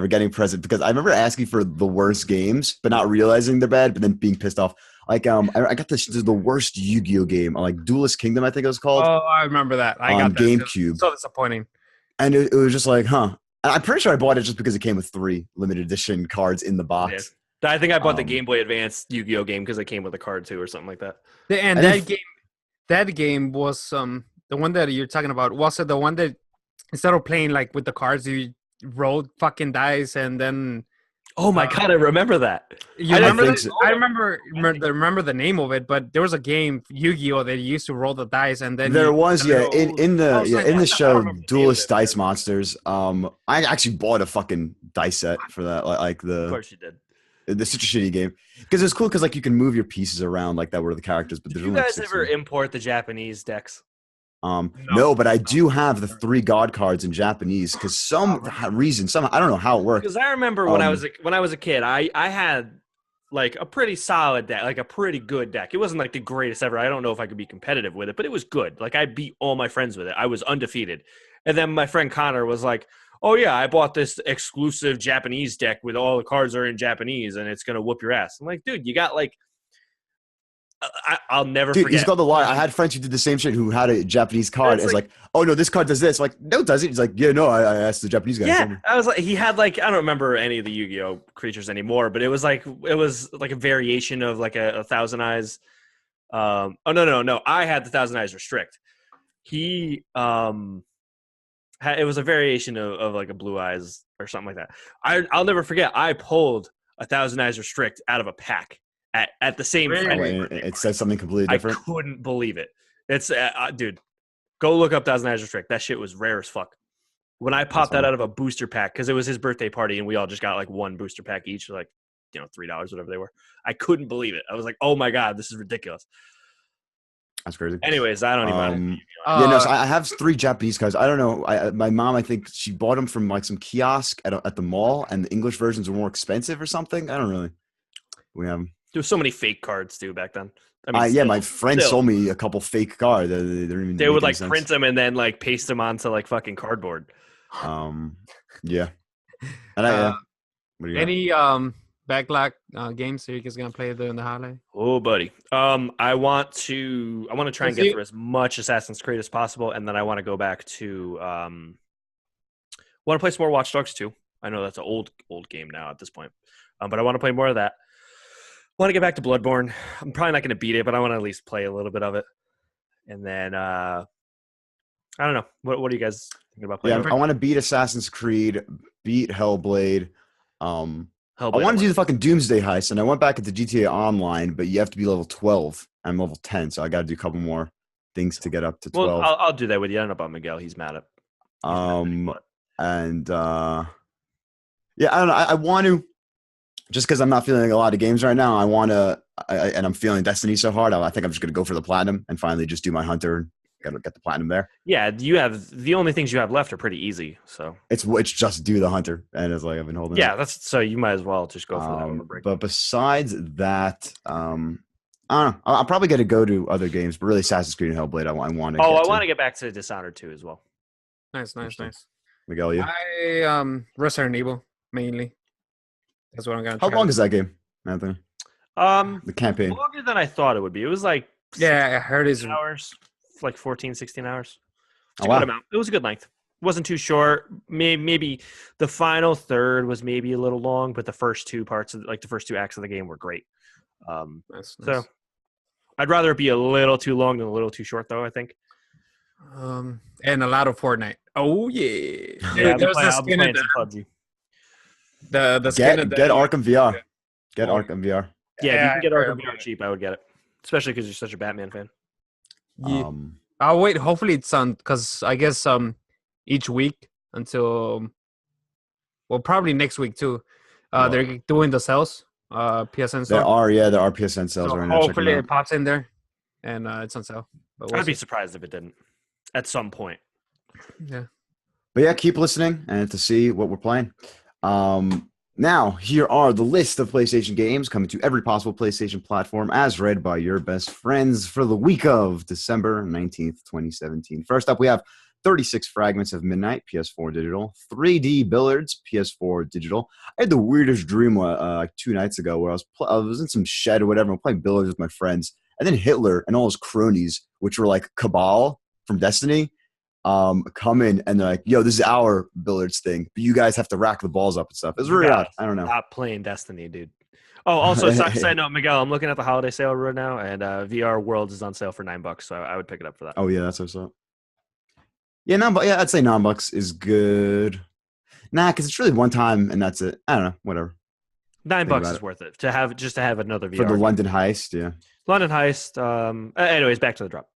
getting present, because I remember asking for the worst games, but not realizing they're bad, but then being pissed off. Like I got this the worst Yu-Gi-Oh game, like Duelist Kingdom, I think it was called, Oh, I remember that. I on got that too. GameCube, So disappointing. and it was just like, huh. And I'm pretty sure I bought it just because it came with 3 limited edition cards in the box. Yeah. I think I bought the Um, Game Boy Advance Yu-Gi-Oh game because it came with a card too, or something like that. And And that if- game was the one that you're talking about. Was it the one that instead of playing like with the cards, you rolled fucking dice and then Oh my god, I remember that. you I remember? think that? so. I remember the name of it, but there was a game Yu-Gi-Oh that you used to roll the dice and then There you, was, and then- yeah, in I was like, the I don't show remember the name of Duelist it. Dice Monsters. I actually bought a fucking dice set for that, like Of the course you did. it's such a shitty game because it's cool because like you can move your pieces around like that were the characters, but Did there's you only like guys 6 ever of them. import the Japanese decks? No, but I do have the 3 god cards in Japanese because some reason, I don't know how it worked. Because I remember when I was a kid, I had like a pretty solid deck, like a pretty good deck. It wasn't like the greatest ever. I don't know if I could be competitive with it, but it was good. Like I beat all my friends with it. I was undefeated. And then my friend Connor was like, "Oh yeah, I bought this exclusive Japanese deck with all the cards are in Japanese, and it's gonna whoop your ass." I'm like, dude, you got like. I'll never Dude, forget. he's got the lie. I had friends who did the same shit who had a Japanese card. It's like, oh no, this card does this. I'm like, no, it doesn't. He's like, yeah, no, I asked the Japanese guy. Yeah, I was like, he had like, I don't remember any of the Yu-Gi-Oh creatures anymore, but it was like a variation of like a Thousand Eyes. Oh no, I had the Thousand Eyes Restrict. He it was a variation of like a Blue Eyes or something like that. I'll never forget. I pulled a Thousand Eyes Restrict out of a pack at the same Really? time. Oh, it says something completely different. I couldn't believe it. It's dude, go look up Thousand Eyes Restrict. That shit was rare as fuck. When I popped that out of a booster pack, because it was his birthday party and we all just got like 1 booster pack each, like $3, whatever they were. I couldn't believe it. I was like, oh my god, this is ridiculous. That's crazy. Anyways, I don't even. So I have 3 Japanese cards. I don't know. My mom, I think she bought them from like some kiosk at the mall, and the English versions were more expensive or something. I don't really. We have them. There was so many fake cards too back then. I mean, My friend sold me a couple fake cards. They would like print them and then like paste them onto like fucking cardboard. Yeah. And any backlog games that you guys gonna play during the holiday? Oh, buddy. I want to try and get through as much Assassin's Creed as possible, and then I want to go back to want to play some more Watch Dogs 2. I know that's an old game now at this point, but I want to play more of that. Want to get back to Bloodborne. I'm probably not going to beat it, but I want to at least play a little bit of it. And then I don't know. What are you guys thinking about playing? I want to beat Assassin's Creed, beat Hellblade. I want to do the fucking Doomsday Heist, and I went back into GTA Online, but you have to be level 12. I'm level 10, so I got to do a couple more things to get up to 12. Well, I'll do that with you. I don't know about Miguel. He's mad at. I don't know. I want to. Just because I'm not feeling a lot of games right now, I want to, and I'm feeling Destiny so hard, I think I'm just going to go for the platinum and finally just do my hunter. Got to get the platinum there. Yeah, you have the only things you have left are pretty easy. So it's just do the hunter, and it's like I've been holding. Yeah, that's so you might as well just go for that over break. But besides that, I don't know. I'm probably going to go to other games, but really Assassin's Creed and Hellblade. I want to. I want to get back to Dishonored 2 as well. Nice. Miguel, you? I Resident Evil mainly. That's what I'm gonna. How long is that game, Anthony? The campaign. Longer than I thought it would be. It was like I heard it's hours, like 14, 16 hours. It's a good amount. It was a good length. It wasn't too short. Maybe the final third was maybe a little long, but the first 2 parts of the first 2 acts of the game were great. Nice. So I'd rather it be a little too long than a little too short, though. I think. And a lot of Fortnite. Oh yeah. There's the skin in PUBG. The skin get Arkham VR. Get Arkham VR. Yeah, if you can get Arkham VR cheap, I would get it. Especially because you're such a Batman fan. Yeah. I'll wait. Hopefully it's on because I guess each week until probably next week too. They're doing the sales. PSN store. There are PSN sales so right now. Hopefully it pops in there, and it's on sale. But I'd be surprised if it didn't. At some point. Yeah. But yeah, keep listening and to see what we're playing. Now, here are the list of PlayStation games coming to every possible PlayStation platform as read by your best friends for the week of December 19th, 2017. First up, we have 36 Fragments of Midnight, PS4 digital. 3D Billiards, PS4 digital. I had the weirdest dream like 2 nights ago where I was in some shed or whatever, I'm playing billiards with my friends, and then Hitler and all his cronies, which were like Cabal from Destiny, come in and they're like, "Yo, this is our billiards thing, but you guys have to rack the balls up and stuff." It was really odd. I don't know. Stop playing Destiny, dude. Oh, also, side note, Miguel, I'm looking at the holiday sale right now, and VR Worlds is on sale for $9, so I would pick it up for that. Oh yeah, that's what's up. Yeah, I'd say $9 is good. Nah, because it's really one time and that's it. I don't know, whatever. $9 is worth it to have another VR for the game. London Heist. Yeah, London Heist. Anyways, back to the drop.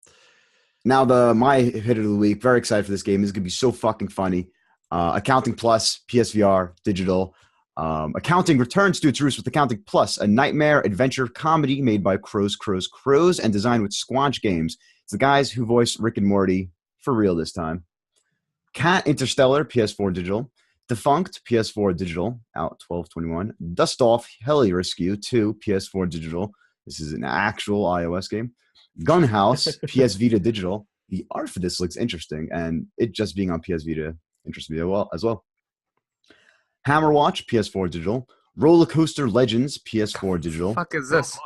Now my hit of the week. Very excited for this game. This is gonna be so fucking funny. Accounting Plus, PSVR, digital. Accounting returns to its roots with Accounting Plus, a nightmare adventure comedy made by Crows, and designed with Squanch Games. It's the guys who voice Rick and Morty for real this time. Cat Interstellar, PS4 digital. Defunct, PS4 digital, out 12/21. Dust Off, Heli Rescue 2, PS4 digital. This is an actual iOS game. Gunhouse, PS Vita digital. The art for this looks interesting, and it just being on PS Vita interests me as well. Hammerwatch, PS4 digital. Roller Coaster Legends, PS4 digital. What the fuck is this?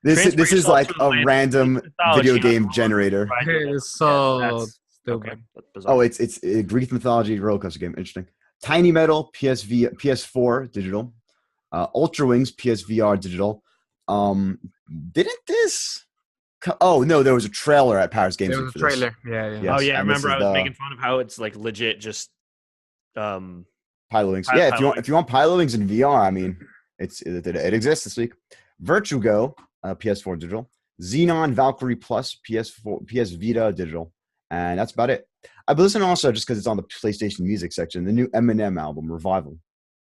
This is like a random video game generator. It is so stupid. Okay. Oh, it's a Greek mythology roller coaster game. Interesting. Tiny Metal, PS4 digital. Ultra Wings, PSVR digital. Didn't this? Oh no, there was a trailer at Paris Games There Week was for a this. trailer. Yeah. Yes, Oh yeah, I and remember this I is was making fun of how it's like legit just Pilot Wings. Pilot Yeah, Wings. if you want Pilot Wings in VR, I mean, it exists this week. Virtue Go, PS4 digital. Xenon Valkyrie Plus, PS Vita digital, and that's about it. I've been listening also just because it's on the PlayStation Music section. The new Eminem album, Revival.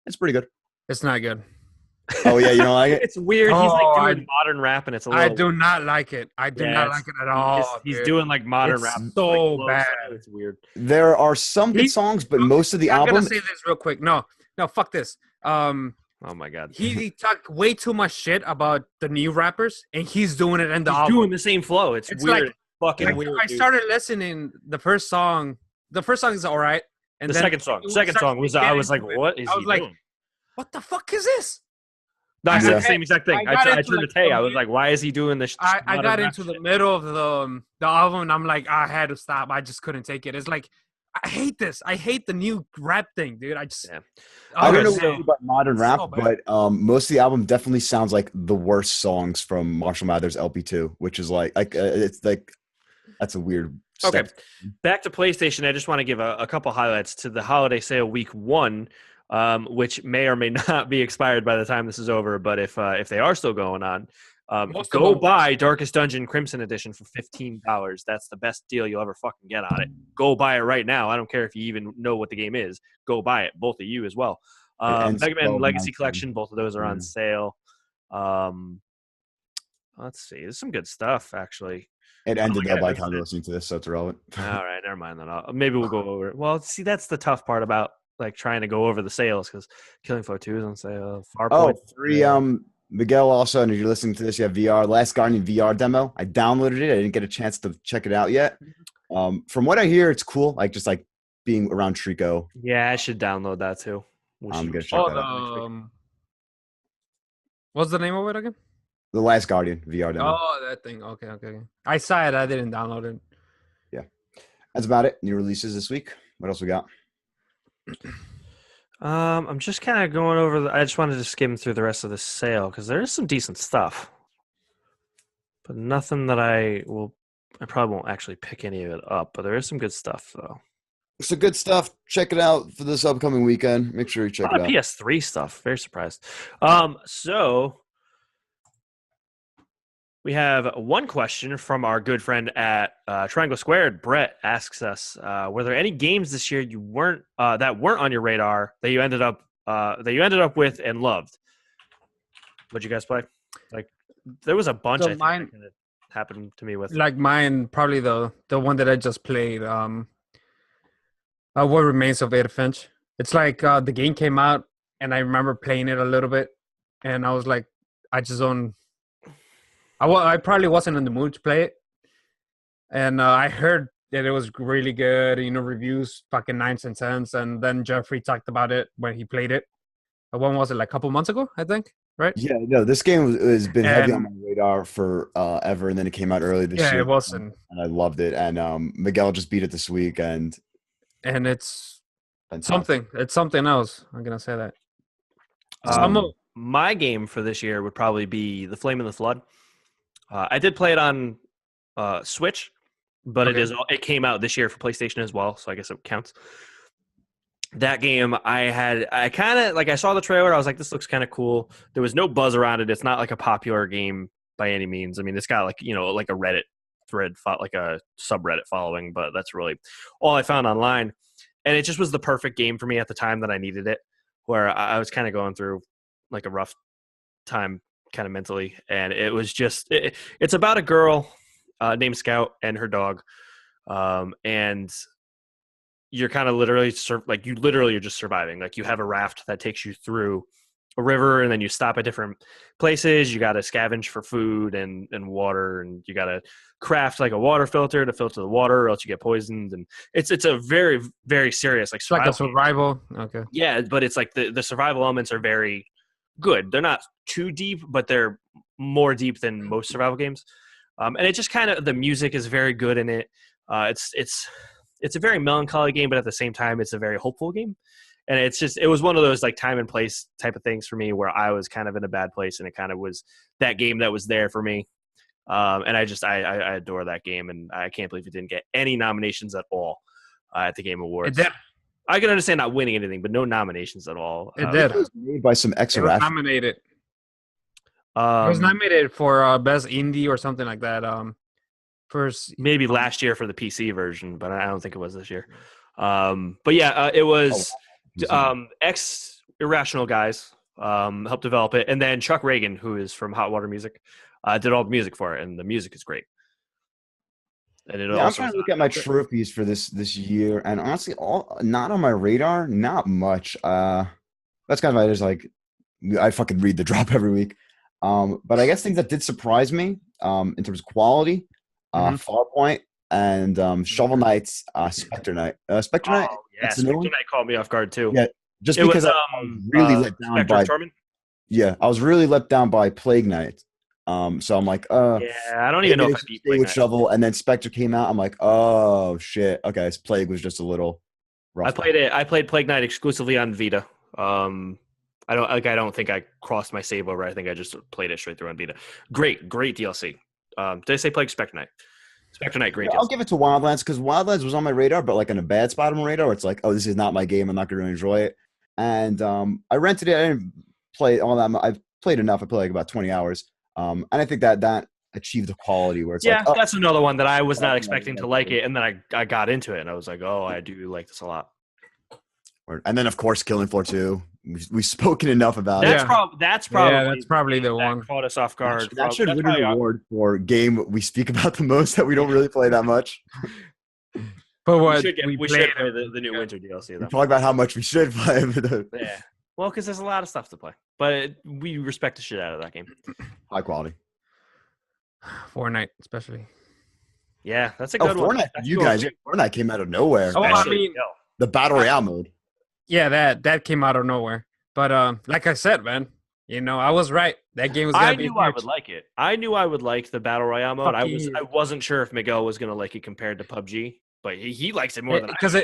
It's pretty good. It's not good. Oh yeah, you don't like it? It's weird. He's like doing modern rap, and it's a little. I do not like it. I do not like it at all. He's doing like modern It's rap. so like, bad. It's weird. There are some good songs, but most of the I'm album. gonna say this real quick. No, fuck this. Oh my god. He talked way too much shit about the new rappers, and he's doing it in the He's album. doing the same flow. It's weird. like fucking weird. I started listening. The first song is all right, and the then second song was. I was like, what is he doing? What the fuck is this? I said the same exact thing. I turned to Tay. I was like, why is he doing this? I got into the middle of the album, and I'm like, I had to stop. I just couldn't take it. It's like, I hate this. I hate the new rap thing, dude. I just. Yeah. I don't know what about modern rap, but most of the album definitely sounds like the worst songs from Marshall Mathers LP2, which is like it's like that's a weird step. Okay, back to PlayStation. I just want to give a couple highlights to the holiday sale week 1, which may or may not be expired by the time this is over. But if they are still going on, go buy Darkest Dungeon Crimson Edition for $15. That's the best deal you'll ever fucking get on it. Go buy it right now. I don't care if you even know what the game is. Go buy it. Both of you as well. Mega Man Legacy Collection. Both of those are on sale. Let's see. There's some good stuff actually. It ended though by the time you're listening to this, so it's irrelevant. All right, never mind then. Maybe we'll go over it. Well, see, that's the tough part about like trying to go over the sales because Killing Floor 2 is on sale. Farpoint 3. Miguel also, and if you're listening to this, you have VR. Last Guardian VR demo. I downloaded it. I didn't get a chance to check it out yet. From what I hear, it's cool. Like just like being around Trico. Yeah, I should download that too. I'm gonna check that out. What's the name of it again? The Last Guardian VR demo. Oh, that thing. Okay. I saw it. I didn't download it. Yeah, that's about it. New releases this week. What else we got? I'm just kind of going over. I just wanted to skim through the rest of the sale because there is some decent stuff, but nothing that I probably won't actually pick any of it up. But there is some good stuff though. Some good stuff. Check it out for this upcoming weekend. Make sure you check it out. PS3 stuff. Very surprised. So we have one question from our good friend at Triangle Squared. Brett asks us, were there any games this year you weren't that weren't on your radar that you ended up with and loved? What'd you guys play? Like there was a bunch. So I think that happened to me with. Like mine, probably the one that I just played. What Remains of Edith Finch. It's like the game came out, and I remember playing it a little bit, and I was like, I just don't. I probably wasn't in the mood to play it, and I heard that it was really good. Reviews fucking 9 cents, and then Jeffrey talked about it when he played it. When was it? Like a couple months ago, I think. Right? Yeah, no, this game has been heavy on And my radar for ever, and then it came out early this yeah, year, it wasn't. and I loved it. And Miguel just beat it this week, and And it's fantastic. something. It's something else. I'm gonna say that. My game for this year would probably be The Flame and the Flood. I did play it on Switch, but Okay. it came out this year for PlayStation as well, so I guess it counts. That game, I kind of like. I saw the trailer. I was like, "This looks kind of cool." There was no buzz around it. It's not like a popular game by any means. I mean, it's got like like a Reddit thread, like a subreddit following, but that's really all I found online. And it just was the perfect game for me at the time that I needed it, where I was kind of going through like a rough time, kind of mentally, and it was just it's about a girl named Scout and her dog, and you're kind of literally you literally are just surviving. Like you have a raft that takes you through a river, and then you stop at different places. You got to scavenge for food and water, and you got to craft like a water filter to filter the water, or else you get poisoned. And it's a very, very serious like It's like a survival. Okay. Yeah, but it's like the survival elements are very good. They're not too deep, but they're more deep than most survival games. And it just kind of the music is very good in it. It's a very melancholy game, but at the same time, it's a very hopeful game. And it was one of those like time and place type of things for me where I was kind of in a bad place, and it kind of was that game that was there for me. And I adore that game, and I can't believe it didn't get any nominations at all at the Game Awards. It did. I can understand not winning anything, but no nominations at all. It did. It was made by some It was ex-Iraq. nominated. It was nominated for best indie or something like that. First, maybe last year for the PC version, but I don't think it was this year. But yeah, it was ex Irrational guys helped develop it, and then Chuck Reagan, who is from Hot Water Music, did all the music for it, and the music is great. And I'm trying to look at my trophies for this year, and honestly, all not on my radar, not much. That's kind of why there's like I fucking read the drop every week. But I guess things that did surprise me in terms of quality, Farpoint and Shovel Knight's Spectre Knight. Spectre Knight. Yeah, Spectre Knight caught me off guard too. Yeah, just because I was really let down by. Yeah, I was really let down by Plague Knight. So I'm like, yeah, I don't even know if I beat Plague with Shovel, and then Spectre came out. I'm like, oh shit, okay, this Plague was just a little rough. I played Plague Knight exclusively on Vita. I don't think I crossed my save over. I think I just played it straight through on Vita. Great DLC. Did I say Plague? Spectre Knight. Spectre Knight, great DLC. I'll give it to Wildlands because Wildlands was on my radar, but like on a bad spot on my radar. Where it's like, oh, this is not my game. I'm not going to enjoy it. And I rented it. I didn't play all that. I've played enough. I played like about 20 hours. And I think that achieved the quality where it's like, oh, that's another one that I was not expecting to like it, and then I got into it, and I was like, oh, I do like this a lot. And then of course, Killing Floor 2. We've spoken enough about that's it. That's probably the one caught us off guard. That should win an award for game we speak about the most that we don't really play that much. But what we should play the new winter DLC though. Talk about how much we should play. Yeah. Well, because there's a lot of stuff to play, but we respect the shit out of that game. High quality. Fortnite, especially. Yeah, that's a good one. Fortnite, you guys, Fortnite came out of nowhere. Oh, I mean, the Battle Royale mode. Yeah, that came out of nowhere. But like I said, man, I was right. That game was gonna be. I would like it. I knew I would like the Battle Royale mode. I wasn't sure if Miguel was gonna like it compared to PUBG, but he likes it more than I do.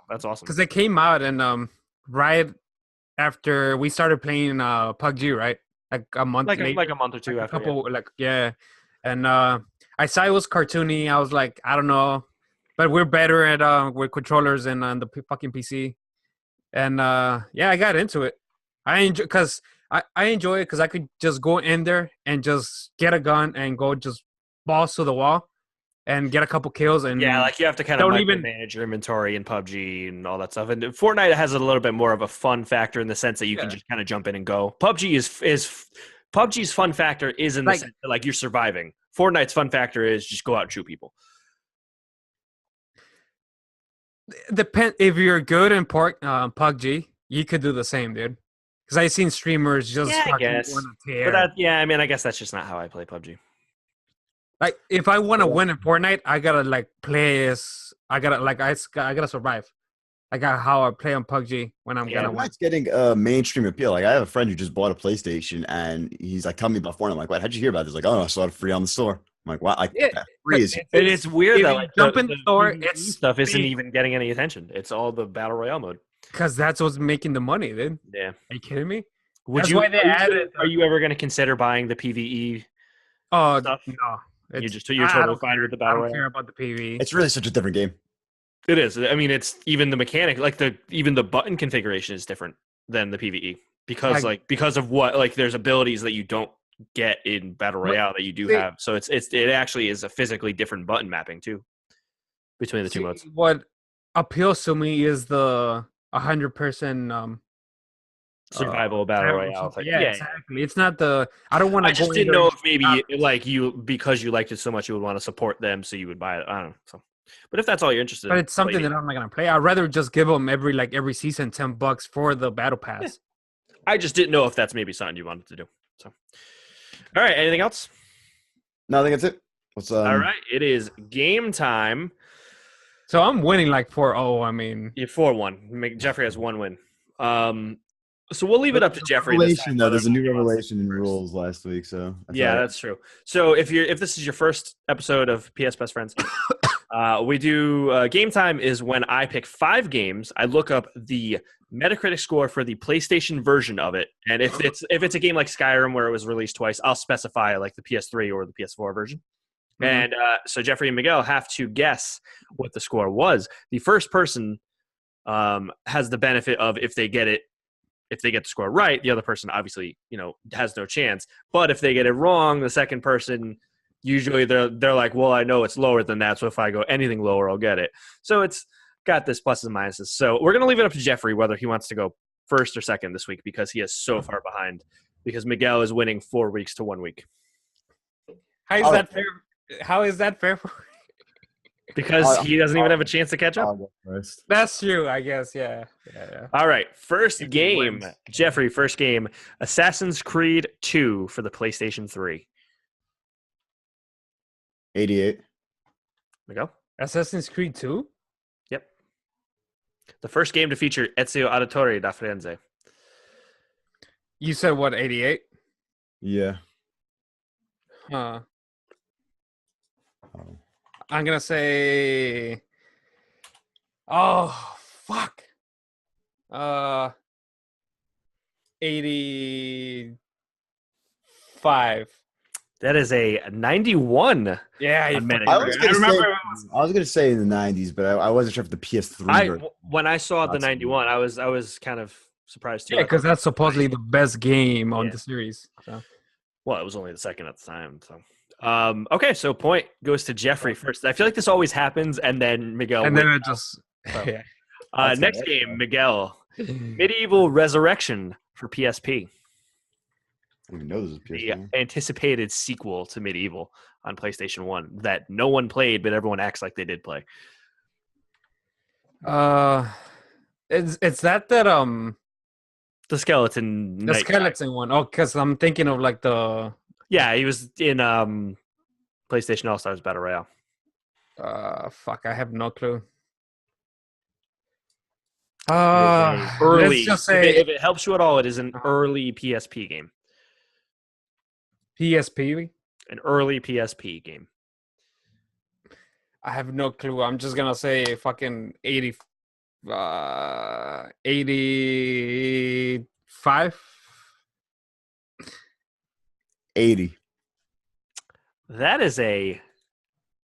That's awesome. Because it came out and right after we started playing PUBG, right? Like a month later, like a month or two after. And I saw it was cartoony. I was like, I don't know, but we're better at with controllers and on the fucking PC. And I got into it. I enjoy it because I could just go in there and just get a gun and go just balls to the wall and get a couple kills. And like you have to kind of manage your inventory in PUBG and all that stuff. And Fortnite has a little bit more of a fun factor in the sense that you can just kind of jump in and go. PUBG's fun factor is in the sense that like you're surviving. Fortnite's fun factor is just go out and shoot people. If you're good in PUBG, you could do the same, dude. Because I've seen streamers just I guess. But I guess that's just not how I play PUBG. Like if I want to win in Fortnite, I gotta like play as I gotta survive. I got how I play on PUBG when I'm gonna win. Fortnite's getting mainstream appeal. Like I have a friend who just bought a PlayStation, and he's like telling me about Fortnite. I'm like, what? How'd you hear about this? Like, oh, no, I saw it free on the store. I'm like, wow, like Yeah, free is And it's weird if that you like jump in the the store, PvE it's stuff isn't free. even getting any attention. It's all the battle royale mode. Because that's what's making the money, dude. Yeah. Are you kidding me? Would That's you? why they added. Are you ever going to consider buying the PVE Oh stuff? no, You're I totally don't fine care. with the I battle don't royale. care about the PV. it's really such a different game. It is. I mean, it's even the mechanic, like even the button configuration is different than the PVE because because of what there's abilities that you don't get in battle royale that you do have. So it actually is a physically different button mapping too between the two modes. What appeals to me is the 100% Survival battle royale thing. Yeah, exactly. It's not the. I don't want to. I just didn't know if maybe because you liked it so much you would want to support them, so you would buy it. I don't know. So, but if that's all you're interested in, But it's something that I'm not gonna play. I'd rather just give them every season $10 for the battle pass. Yeah. I just didn't know if that's maybe something you wanted to do. So, all right. Anything else? No, I think that's it. What's All right. It is game time. So I'm winning like 4-0. I mean, Yeah, 4-1. Jeffrey has one win. So we'll leave it up to Jeffrey. Revelation, though. There's a new revelation in rules last week, so that's true. So if this is your first episode of PS Best Friends, we do game time is when I pick 5 games. I look up the Metacritic score for the PlayStation version of it, and if it's a game like Skyrim where it was released twice, I'll specify like the PS3 or the PS4 version. Mm-hmm. And so Jeffrey and Miguel have to guess what the score was. The first person has the benefit of if they get the score right, the other person obviously, has no chance. But if they get it wrong, the second person, usually they're like, well, I know it's lower than that, so if I go anything lower, I'll get it. So it's got this pluses and minuses. So we're going to leave it up to Jeffrey whether he wants to go first or second this week because he is so far behind because Miguel is winning 4 weeks to 1 week. How is that fair? How is that fair for because he doesn't even have a chance to catch up. That's true, I guess. Yeah. All right. First game, Jeffrey, first game, Assassin's Creed 2 for the PlayStation 3. 88. Miguel? Assassin's Creed 2? Yep. The first game to feature Ezio Auditore da Firenze. You said what, 88? Yeah. I'm going to say... Oh, fuck. 85. That is a 91. Yeah, I was gonna say in the 90s, but I wasn't sure if the PS3. When I saw the 91, I was kind of surprised too. Yeah, because that's supposedly the best game on the series. So. Well, it was only the second at the time. So, okay, so point goes to Jeffrey first. I feel like this always happens, and then Miguel. And then it just. So. Yeah. Next game, Miguel. Medieval Resurrection for PSP. I don't even know this is PSP. The anticipated sequel to Medieval on PlayStation 1 that no one played, but everyone acts like they did play. It's that the skeleton. The skeleton one. Oh, because I'm thinking of like the. Yeah, he was in PlayStation All Stars Battle Royale. Fuck, I have no clue. Early. Let's just say if it helps you at all, it is an early PSP game. PSP? An early PSP game. I have no clue. I'm just gonna say fucking 85. 80. That is a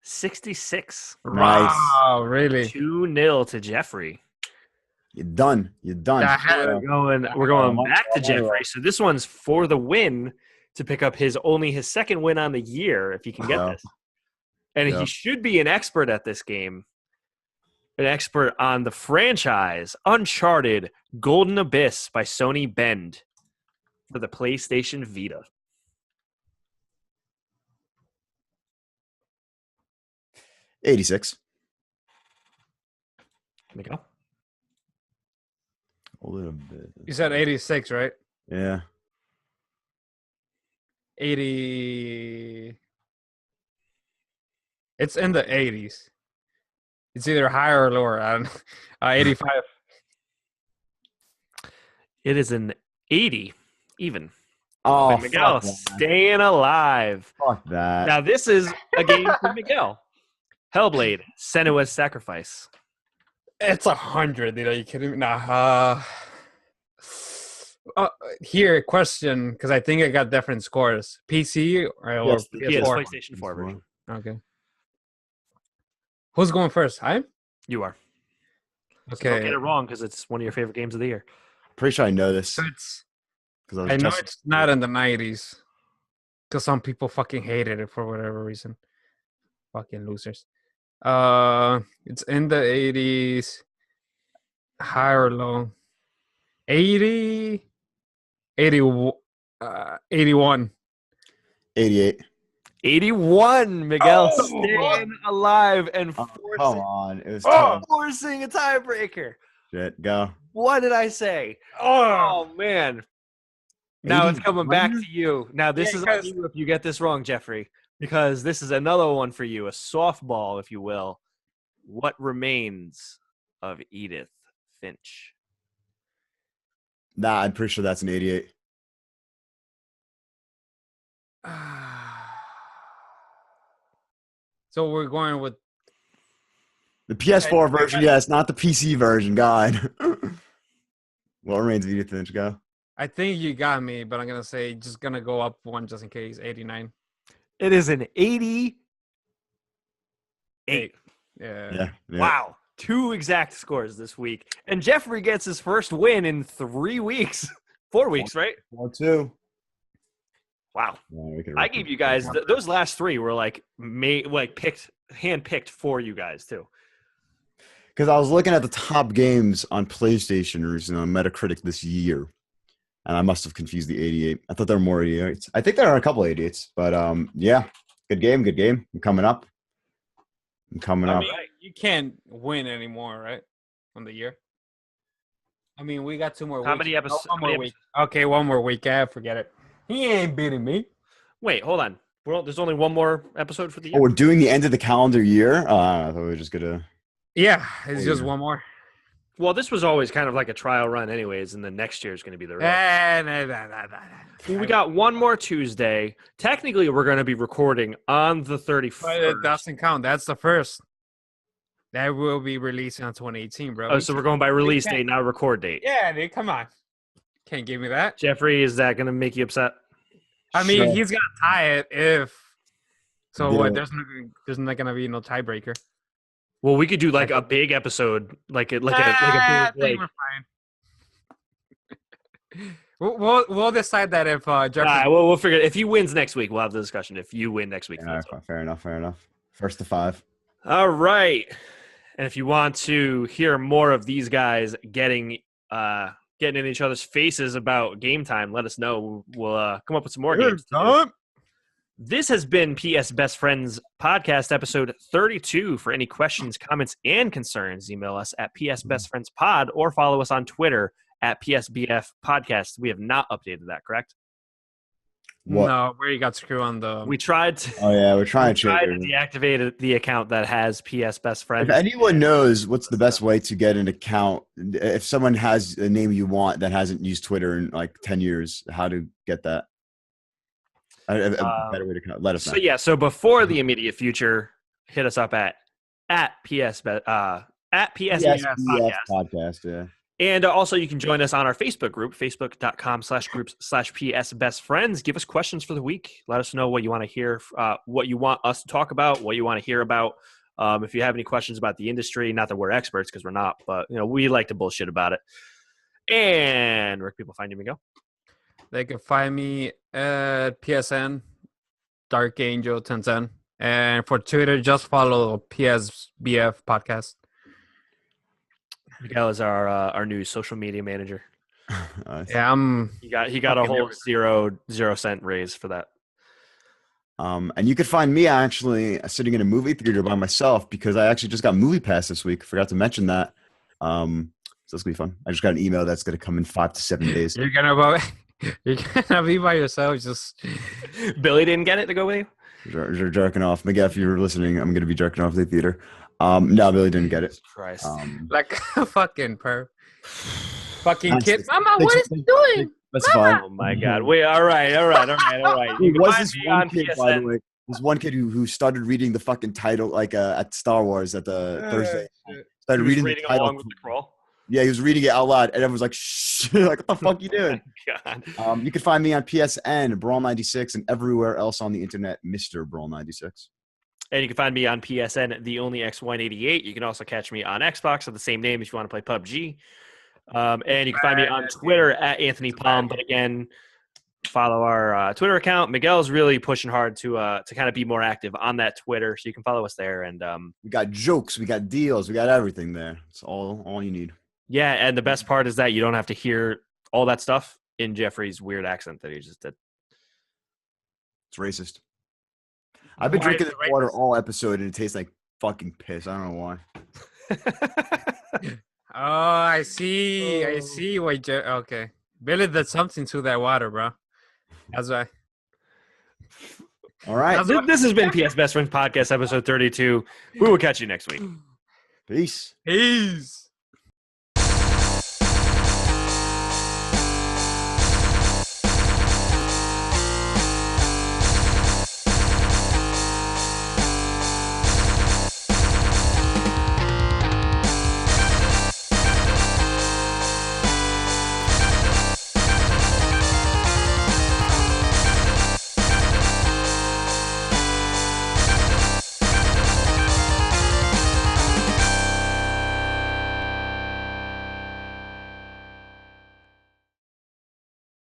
66. Nice. Wow, really? 2-0 to Jeffrey. You're done. You're done. We're going back to Jeffrey. So this one's for the win to pick up his second win on the year if he can get this. And he should be an expert at this game. An expert on the franchise Uncharted Golden Abyss by Sony Bend for the PlayStation Vita. $86. Miguel? A little bit. You said 86, right? Yeah. 80. It's in the 80s. It's either higher or lower. I don't know. 85. It is an 80 even. Oh, Miguel fuck that. staying alive. Fuck that. Now this is a game for Miguel. Hellblade: Senua's Sacrifice. It's 100. You know, you kidding me? Nah. Here, question, because I think I got different scores. PC or Yes, PS4? PlayStation 4 version. Okay. Who's going first? I? You are. So Okay. don't get it wrong because it's one of your favorite games of the year. Pretty sure I know this. So it's, Because I know it's not in the 90s. Because some people fucking hated it for whatever reason. Fucking losers. It's in the 80s. High or low? 80. 81. 88. 81. Miguel Oh, staying alive and Oh, come forcing, on. It was tough. forcing a tiebreaker. Shit, go. What did I say? Oh, Oh, man. Now it's coming back 81? to you. Now this is on you if you get this wrong, Jeffrey, because this is another one for you, a softball, if you will. What remains of Edith Finch? Nah, I'm pretty sure that's an 88. so we're going with The PS4 version, yes, not the PC version. God. What remains of Edith Finch? Go. I think you got me, but I'm gonna say just gonna go up one just in case. 89. It is an 88. Yeah. Wow. 2 exact scores this week. And Jeffrey gets his first win in 3 weeks. 4 weeks, right? 4-2. Wow. Yeah, I gave you guys those last 3 were like hand-picked for you guys too. Because I was looking at the top games on PlayStation recently on Metacritic this year, and I must have confused the 88. I thought there were more 88s. I think there are a couple 88s, but yeah, good game. I'm coming up. I mean, you can't win anymore, right? On the year. I mean, we got 2 more weeks. How many episodes? One more week. Okay, 1 more week. Forget it. He ain't beating me. Wait, hold on. There's only 1 more episode for the year. Oh, we're doing the end of the calendar year. I thought we were just gonna. Yeah, it's just 1 more. Well, this was always kind of like a trial run, anyways, and then next year is going to be the real. We got 1 more Tuesday. Technically, we're going to be recording on the 31st. But it doesn't count. That's the first. That will be releasing on 2018, bro. Oh, so we're going by release date, not record date. Yeah, dude, come on. Can't give me that. Jeffrey, is that going to make you upset? I mean, Sure. he's gonna tie it if. So Yeah. what? There's not gonna be no tiebreaker. Well, we could do like a big episode, like a I big. think we're fine. We'll decide that if Jeffrey. We'll figure it. If he wins next week, we'll have the discussion. If you win next week, Yeah, fair enough. First to 5. all right. And if you want to hear more of these guys getting in each other's faces about game time, let us know. We'll come up with some more games. This has been PS Best Friends Podcast, episode 32. For any questions, comments, and concerns, email us at psbestfriendspod or follow us on Twitter at PSBF Podcast. We have not updated that, correct? What? No, where you got screw on the. We tried to. Oh yeah, we're trying to deactivate the account that has PS Best Friends. If anyone knows what's the best way to get an account, if someone has a name you want that hasn't used Twitter in like 10 years, how to get that? A better way to let us know. So before the immediate future, hit us up at PS Podcast. Yeah. And also, you can join us on our Facebook group, facebook.com/groups/PSBestFriends. Give us questions for the week. Let us know what you want to hear, what you want us to talk about, what you want to hear about. If you have any questions about the industry, not that we're experts because we're not, but we like to bullshit about it. And where can people find you, Miguel? They can find me at PSN, Dark Angel 1010. And for Twitter, just follow PSBF Podcast. Miguel is our new social media manager. Yeah, he got a whole 0 cent raise for that. And you could find me actually sitting in a movie theater by myself because I actually just got Movie Pass this week. Forgot to mention that. So it's gonna be fun. I just got an email that's gonna come in 5 to 7 days. You're gonna be by yourself. Just Billy didn't get it to go with you. You're jerking off. Miguel, if you're listening, I'm going to be jerking off the theater. No, Billy didn't get it. Jesus Christ. Like a fucking perv. Fucking That's kid. it. Mama, what is he doing? That's Mama! fine. Oh my God. Wait. All right. There You can was find this me one on kid, by the PSN. way. This one kid who started reading the fucking title, like at Star Wars at the Thursday. Shit. Started He was reading reading the title. along with the crawl. Yeah, he was reading it out loud, and everyone was like, "Shh!" Like, what the fuck you doing? God. You can find me on PSN, Brawl96, and everywhere else on the internet, Mr. Brawl96. And you can find me on PSN, the only X188. You can also catch me on Xbox of the same name if you want to play PUBG. And you can find me on Twitter at Anthony Palm. But again, follow our Twitter account. Miguel's really pushing hard to kind of be more active on that Twitter, so you can follow us there. And We got jokes, we got deals, we got everything there. It's all you need. yeah, and the best part is that you don't have to hear all that stuff in Jeffrey's weird accent that he just did. It's racist. I've been Why drinking is this it water racist? all episode, and it tastes like fucking piss. I don't know why. Oh, I see. I see what you... Okay. Billy did something to that water, bro. That's why. All right. This has been PS Best Friends Podcast, episode 32. We will catch you next week. Peace. Peace.